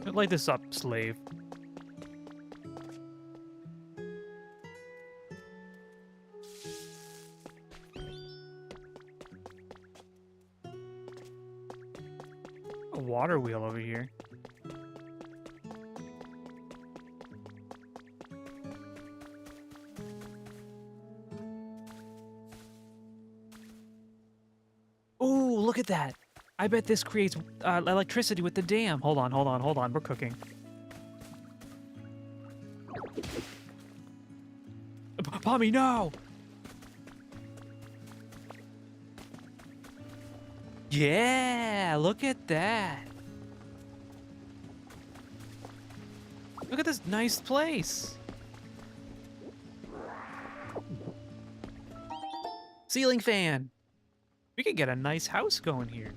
Light this up, slave. A water wheel over here. Ooh, look at that. I bet this creates electricity with the dam. Hold on, hold on, hold on. We're cooking. Pommy, no! Yeah, look at that. Look at this nice place. Ceiling fan. We could get a nice house going here.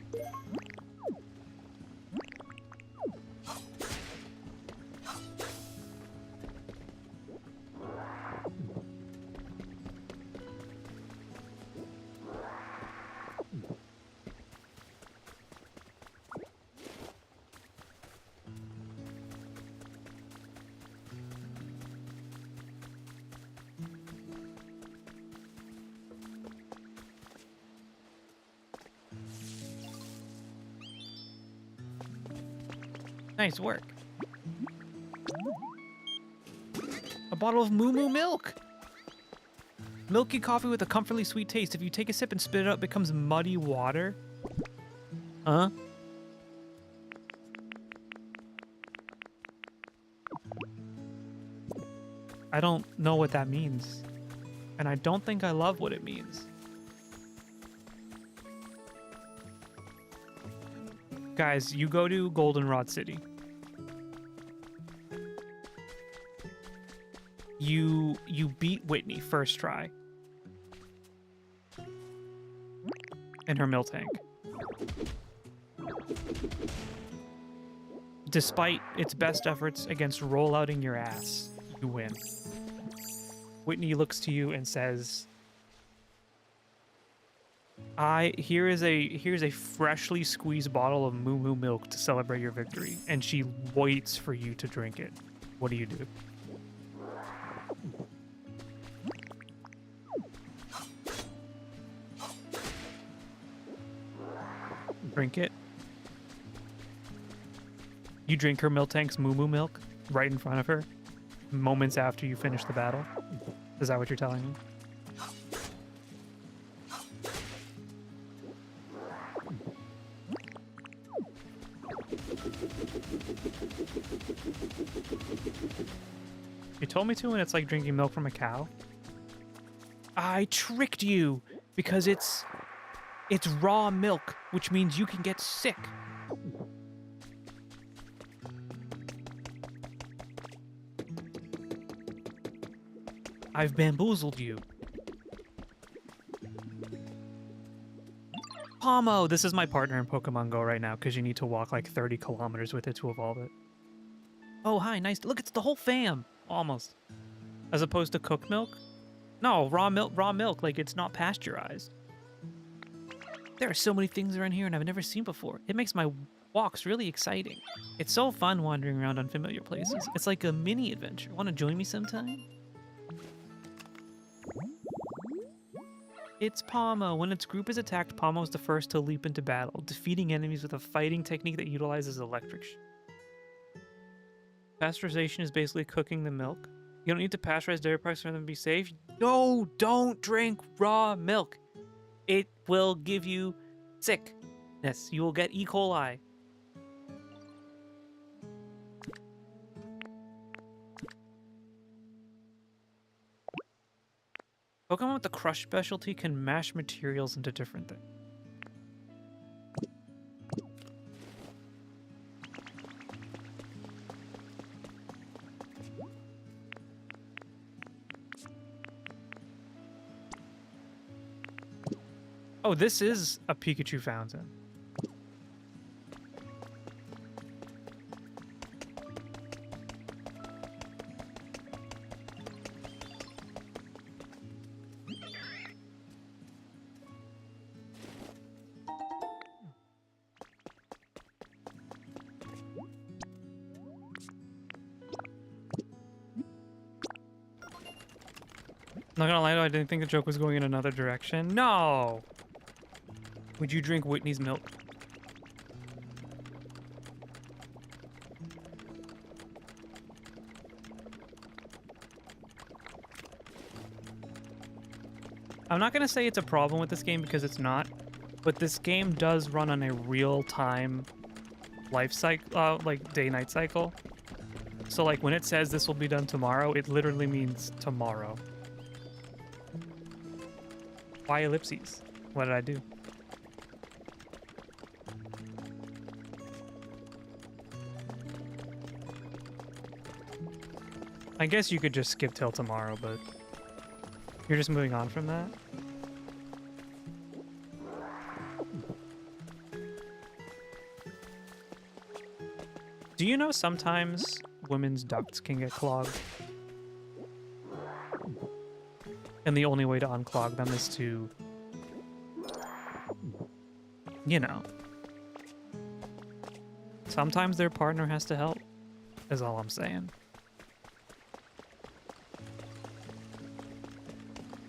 Nice work. A bottle of Moo Moo milk. Milky coffee with a comfortably sweet taste. If you take a sip and spit it out, it becomes muddy water. Huh? I don't know what that means. And I don't think I love what it means. Guys, you go to Goldenrod City. You beat Whitney first try. In her mill tank. Despite its best efforts against rollouting your ass, you win. Whitney looks to you and says, here's a freshly squeezed bottle of Moo Moo milk to celebrate your victory, and she waits for you to drink it. What do you do? Drink it. You drink her milk tank's Moo Moo milk right in front of her, moments after you finish the battle. Is that what you're telling me? You told me to, and it's like drinking milk from a cow. I tricked you because it's raw milk, which means you can get sick. I've bamboozled you. Pomo! This is my partner in Pokemon Go right now, because you need to walk like 30 kilometers with it to evolve it. Oh, hi, nice. Look, it's the whole fam. Almost. As opposed to cooked milk? No, raw milk, like it's not pasteurized. There are so many things around here and I've never seen before. It makes my walks really exciting. It's so fun wandering around unfamiliar places. It's like a mini adventure. Want to join me sometime? It's Pomo. When its group is attacked, Pomo is the first to leap into battle, defeating enemies with a fighting technique that utilizes electric. Pasteurization is basically cooking the milk. You don't need to pasteurize dairy products for them to be safe. No, don't drink raw milk. It will give you sickness. You will get E. coli. Pokemon with the Crush specialty can mash materials into different things. Oh, this is a Pikachu fountain. Not gonna lie though, I didn't think the joke was going in another direction. No! Would you drink Whitney's milk? I'm not gonna say it's a problem with this game because it's not, but this game does run on a real-time life cycle, like day-night cycle. So like when it says this will be done tomorrow, it literally means tomorrow. Why ellipses? What did I do? I guess you could just skip till tomorrow, but you're just moving on from that? Do you know sometimes women's ducts can get clogged? And the only way to unclog them is to, you know. Sometimes their partner has to help, is all I'm saying.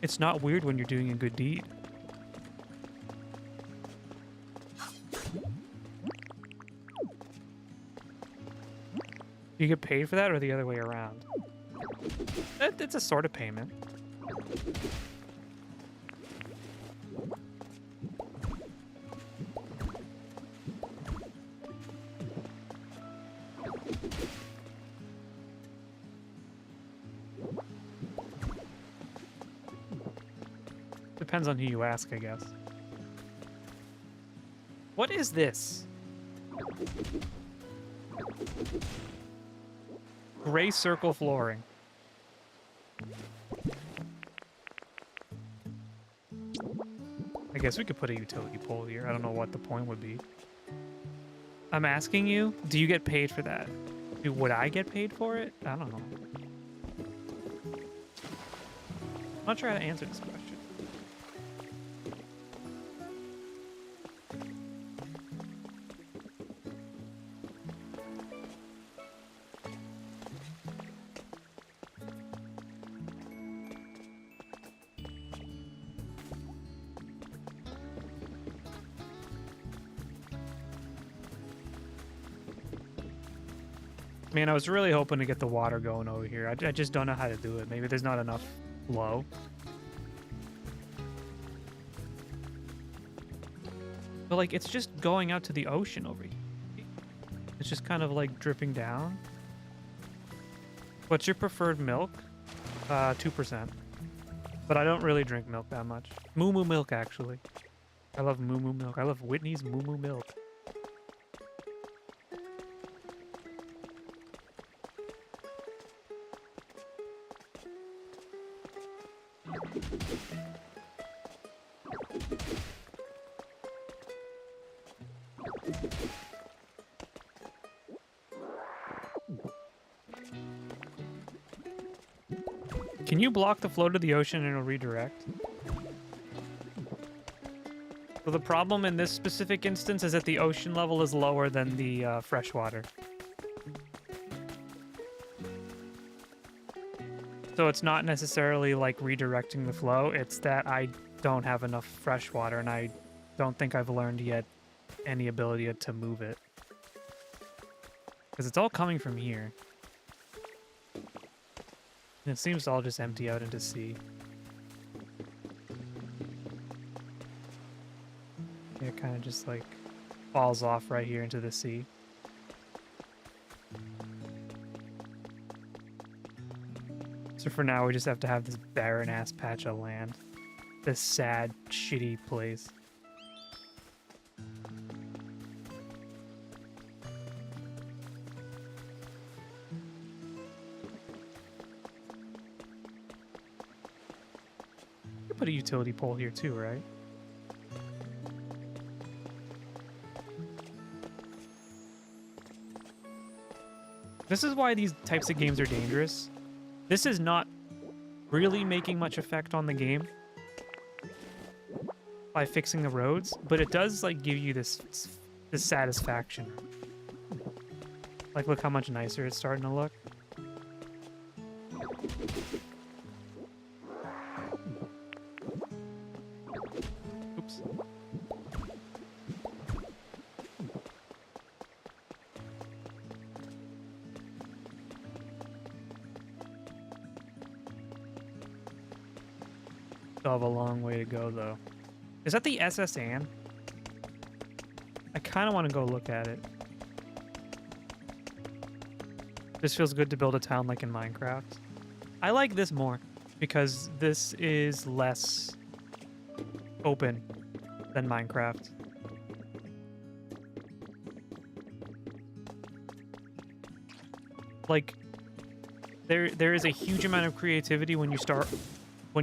It's not weird when you're doing a good deed. You get paid for that or the other way around? It's a sort of payment. Depends on who you ask, I guess. What is this? Gray circle flooring. I guess we could put a utility pole here. I don't know what the point would be. I'm asking you, do you get paid for that? Would I get paid for it? I don't know. I'm not sure how to answer this question. Man, I was really hoping to get the water going over here. I just don't know how to do it. Maybe there's not enough flow. But, like, it's just going out to the ocean over here. It's just kind of, like, dripping down. What's your preferred milk? 2%. But I don't really drink milk that much. Moo Moo milk, actually. I love Moo Moo milk. I love Whitney's Moo Moo milk. Can you block the flow to the ocean and it'll redirect? So the problem in this specific instance is that the ocean level is lower than the freshwater. So it's not necessarily like redirecting the flow, it's that I don't have enough fresh water and I don't think I've learned yet any ability to move it. Because it's all coming from here. And it seems to all just empty out into sea. Yeah, it kind of just like falls off right here into the sea. So for now, we just have to have this barren-ass patch of land. This sad, shitty place. You could put a utility pole here too, right? This is why these types of games are dangerous. This is not really making much effect on the game by fixing the roads, but it does like give you this satisfaction. Like, look how much nicer it's starting to look. Oops. Still have a long way to go, though. Is that the SS Anne? I kind of want to go look at it. This feels good to build a town like in Minecraft. I like this more because this is less open than Minecraft. Like, there is a huge amount of creativity when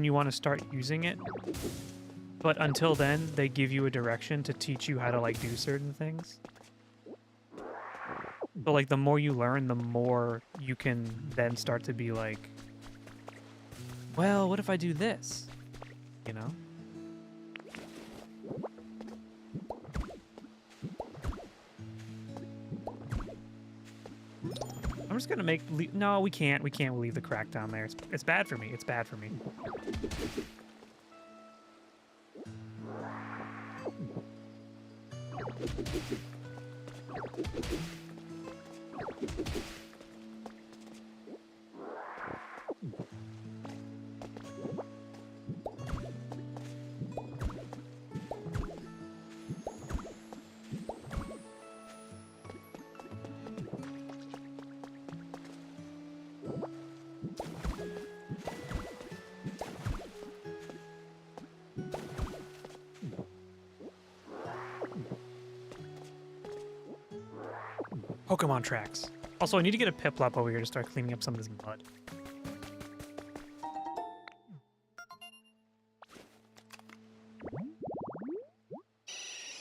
you want to start using it. But until then, they give you a direction to teach you how to, like, do certain things. But, like, the more you learn, the more you can then start to be like, well, what if I do this? You know? I'm just gonna make... No, we can't. We can't leave the crack down there. It's bad for me. It's bad for me. Pokemon tracks. Also, I need to get a Piplup over here to start cleaning up some of this mud.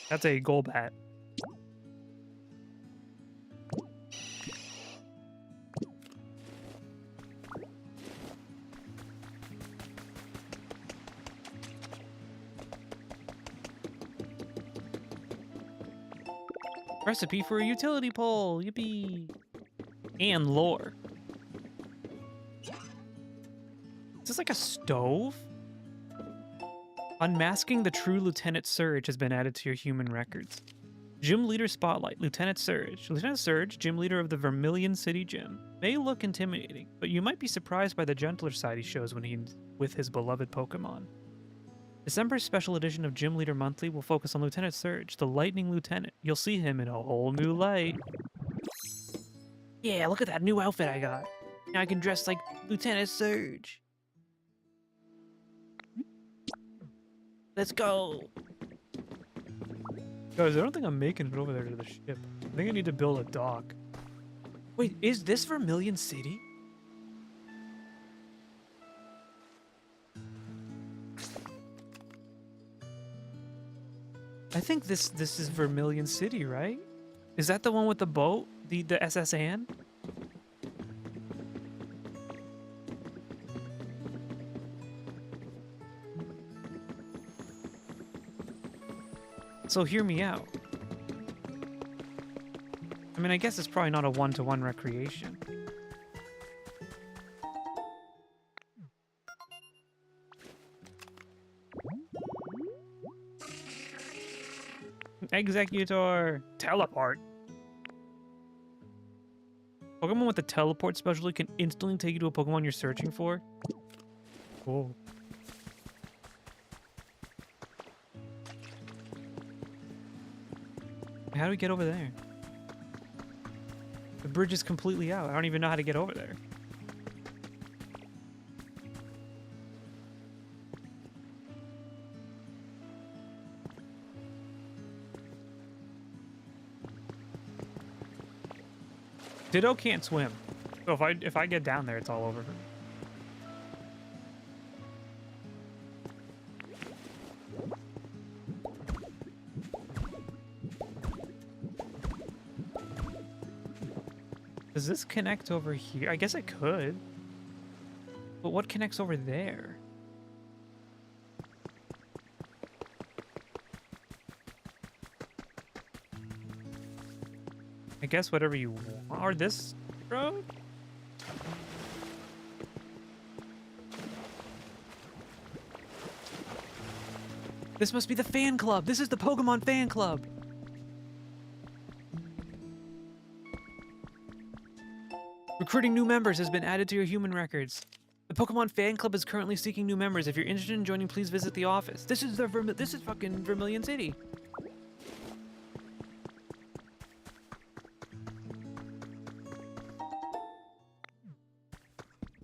That's a Golbat. Recipe for a utility pole, yippee! And lore. Is this like a stove? Unmasking the true Lieutenant Surge has been added to your human records. Gym Leader Spotlight, Lieutenant Surge. Lieutenant Surge, Gym Leader of the Vermilion City Gym. May look intimidating, but you might be surprised by the gentler side he shows when he's with his beloved Pokemon. December's special edition of Gym Leader Monthly will focus on Lieutenant Surge, the Lightning Lieutenant. You'll see him in a whole new light. Yeah, look at that new outfit I got. Now I can dress like Lieutenant Surge. Let's go. Guys, I don't think I'm making it over there to the ship. I think I need to build a dock. Wait, is this Vermilion City? I think this is Vermilion City, right? Is that the one with the boat? The SS Anne? So hear me out. I mean, I guess it's probably not a one-to-one recreation. Executor! Teleport! Pokemon with the teleport specialty can instantly take you to a Pokemon you're searching for. Cool. How do we get over there? The bridge is completely out. I don't even know how to get over there. Ditto can't swim. So if I get down there, it's all over for me. Does this connect over here? I guess it could. But what connects over there? I guess whatever you want. Or this road? This must be the fan club. This is the Pokemon fan club. Recruiting new members has been added to your human records. The Pokemon fan club is currently seeking new members. If you're interested in joining, please visit the office. This is fucking Vermilion City.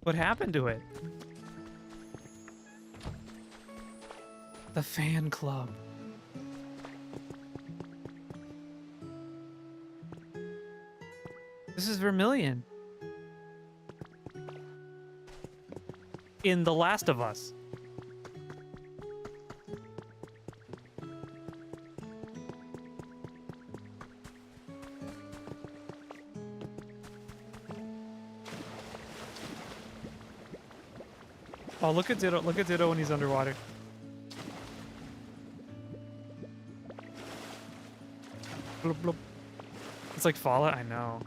What happened to it? The fan club. This is Vermilion. In The Last of Us. Oh, look at Ditto. Look at Ditto when he's underwater. Bloop, bloop. It's like Fallout, I know.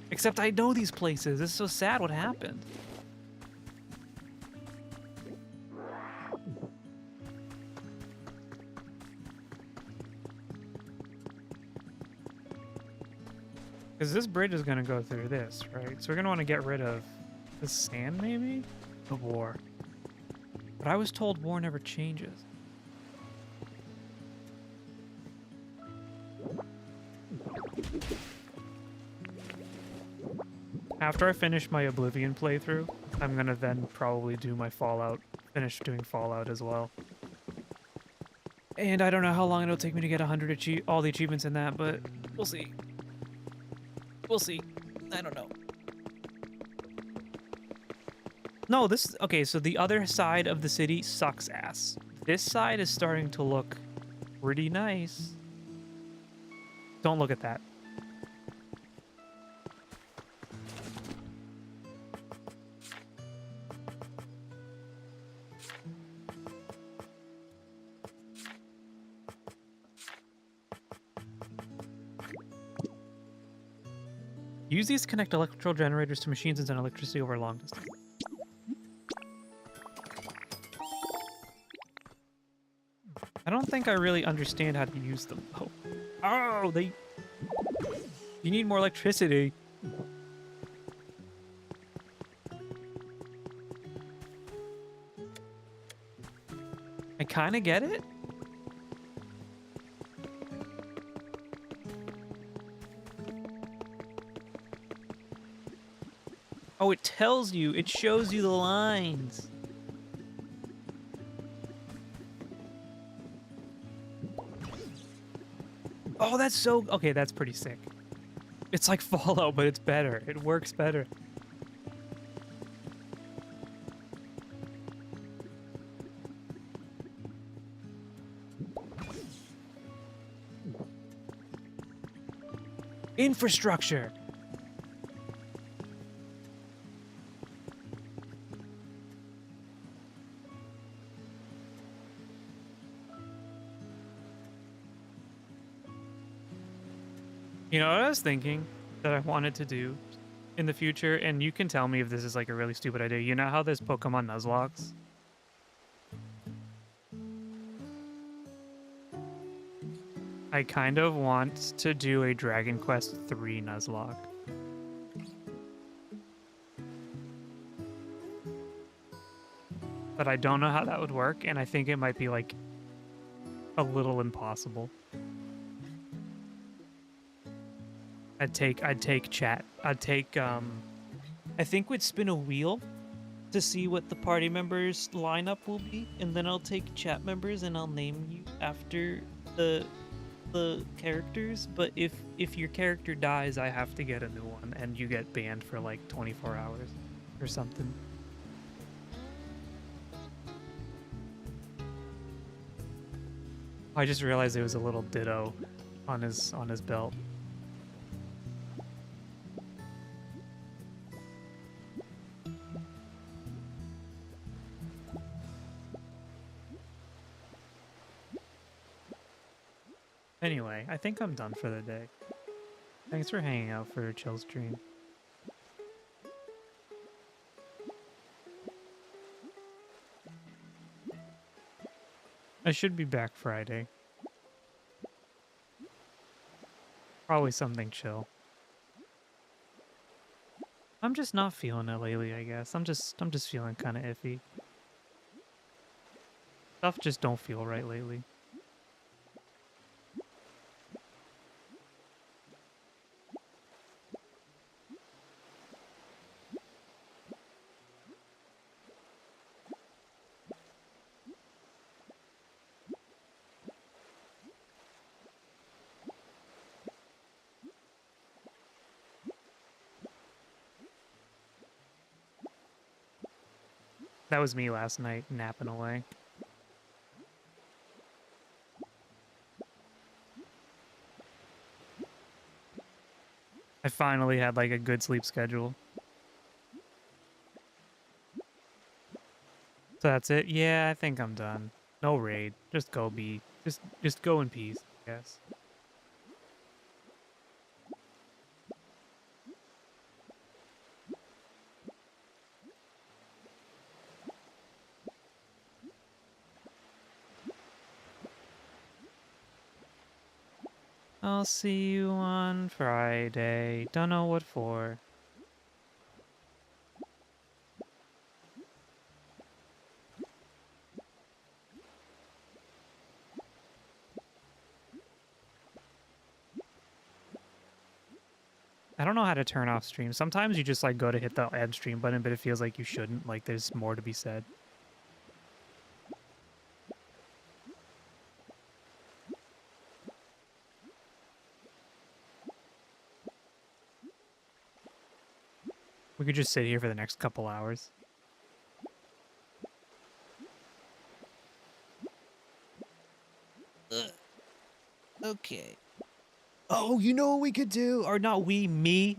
Except I know these places. This is so sad what happened. Because this bridge is going to go through this, right? So we're going to want to get rid of the sand, maybe? The war. But I was told war never changes. After I finish my Oblivion playthrough, I'm going to then probably do my Fallout, finish doing Fallout as well. And I don't know how long it'll take me to get 100 all the achievements in that, but we'll see. We'll see. I don't know. No, this... Okay, so the other side of the city sucks ass. This side is starting to look pretty nice. Don't look at that. Use these to connect electrical generators to machines and send electricity over a long distance. I don't think I really understand how to use them. Oh, they... You need more electricity. I kind of get it. Oh, it tells you. It shows you the lines. Oh, that's so... Okay, that's pretty sick. It's like Fallout, but it's better. It works better. Infrastructure. You know what I was thinking that I wanted to do in the future, and you can tell me if this is like a really stupid idea. You know how there's Pokemon Nuzlocks? I kind of want to do a Dragon Quest III Nuzlocke. But I don't know how that would work, and I think it might be like a little impossible. I'd take chat. I'd take I think we'd spin a wheel to see what the party members lineup will be, and then I'll take chat members and I'll name you after the the characters, but if your character dies, I have to get a new one, and you get banned for like 24 hours or something. I just realized there was a little ditto on his belt. Anyway, I think I'm done for the day. Thanks for hanging out for a chill stream. I should be back Friday. Probably something chill. I'm just not feeling it lately, I guess. I'm just feeling kind of iffy. Stuff just don't feel right lately. That was me last night, napping away. I finally had like a good sleep schedule. So that's it. Yeah, I think I'm done. No raid. Just go be. Just go in peace, I guess. I'll see you on Friday. Don't know what for. I don't know how to turn off stream. Sometimes you just like go to hit the end stream button, but it feels like you shouldn't. Like there's more to be said. We could just sit here for the next couple hours. Okay. Oh, you know what we could do? Or not we, me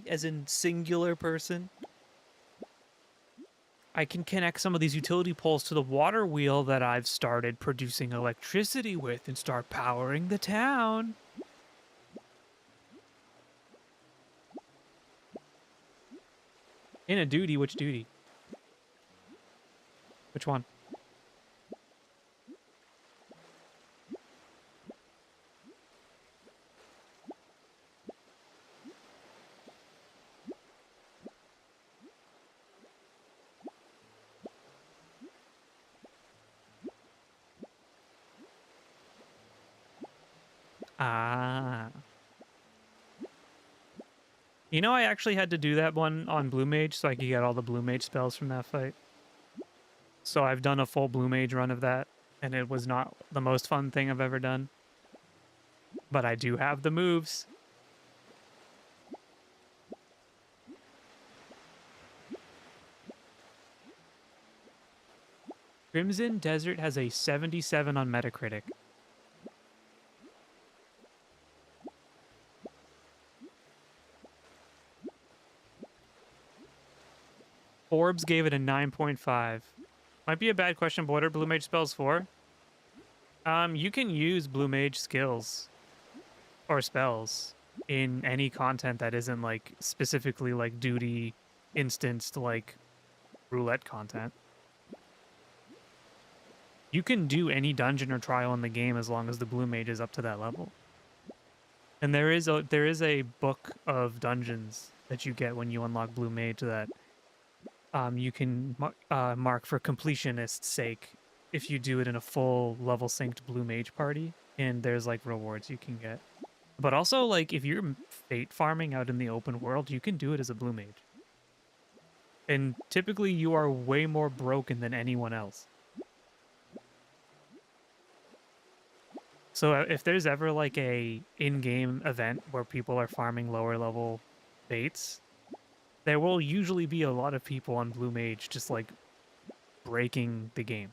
as in singular person. I can connect some of these utility poles to the water wheel that I've started producing electricity with and start powering the town. In a duty, which duty? Which one? Ah. You know, I actually had to do that one on Blue Mage so I could get all the Blue Mage spells from that fight. So I've done a full Blue Mage run of that, and it was not the most fun thing I've ever done. But I do have the moves. Crimson Desert has a 77 on Metacritic. Forbes gave it a 9.5. Might be a bad question, but what are Blue Mage spells for? You can use Blue Mage skills or spells in any content that isn't like specifically like duty instanced like roulette content. You can do any dungeon or trial in the game as long as the Blue Mage is up to that level. And there is a book of dungeons that you get when you unlock Blue Mage that you can mark for completionist's sake if you do it in a full level synced Blue Mage party, and there's like rewards you can get. But also, like, if you're fate farming out in the open world, you can do it as a Blue Mage. And typically you are way more broken than anyone else. So if there's ever like a in-game event where people are farming lower level baits, there will usually be a lot of people on Blue Mage just like breaking the game.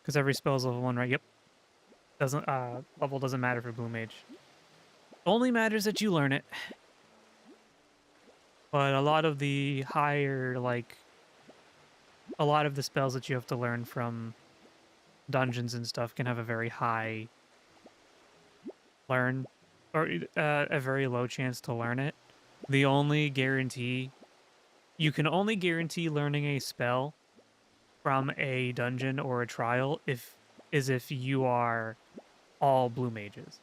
Because every spell is level 1, right? Yep. Doesn't level doesn't matter for Blue Mage. Only matters that you learn it. But a lot of the higher, like, a lot of the spells that you have to learn from dungeons and stuff can have a very high learn, or a very low chance to learn it. The only guarantee, you can only guarantee learning a spell from a dungeon or a trial if you are all blue mages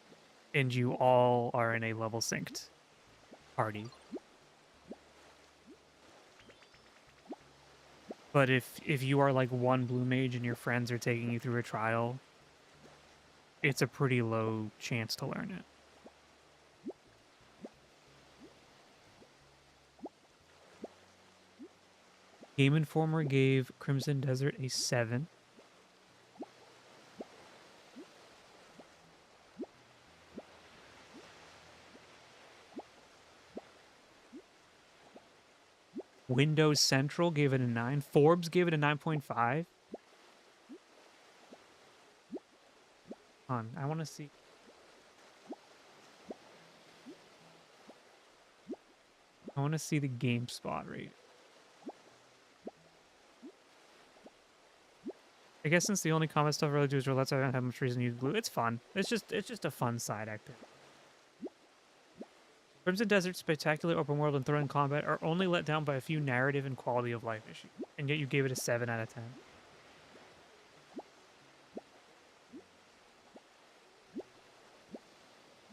and you all are in a level synced party. But if you are like one blue mage and your friends are taking you through a trial, it's a pretty low chance to learn it. Game Informer gave Crimson Desert a 7. Windows Central gave it a 9. Forbes gave it a 9.5. I want to see. I want to see the GameSpot rate. I guess since the only common stuff I really do is roulette, so I don't have much reason to use blue. It's fun. It's just a fun side activity. Crimson Desert's spectacular open world and thrilling combat are only let down by a few narrative and quality of life issues, and yet you gave it a 7 out of 10.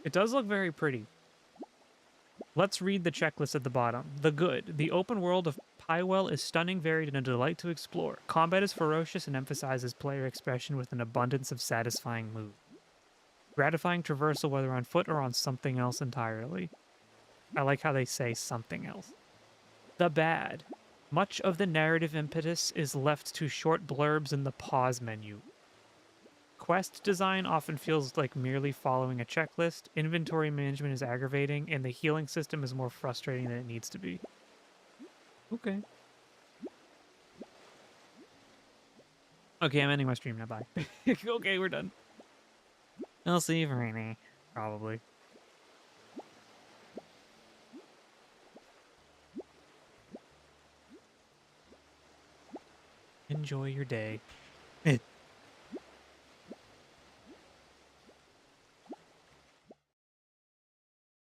It does look very pretty. Let's read the checklist at the bottom. The good. The open world of Pywell is stunning, varied, and a delight to explore. Combat is ferocious and emphasizes player expression with an abundance of satisfying moves. Gratifying traversal, whether on foot or on something else entirely. I like how they say something else. The bad. Much of the narrative impetus is left to short blurbs in the pause menu. Quest design often feels like merely following a checklist, inventory management is aggravating, and the healing system is more frustrating than it needs to be. Okay. Okay, I'm ending my stream now, bye. Okay, we're done. I'll see you Friday. Probably. Enjoy your day.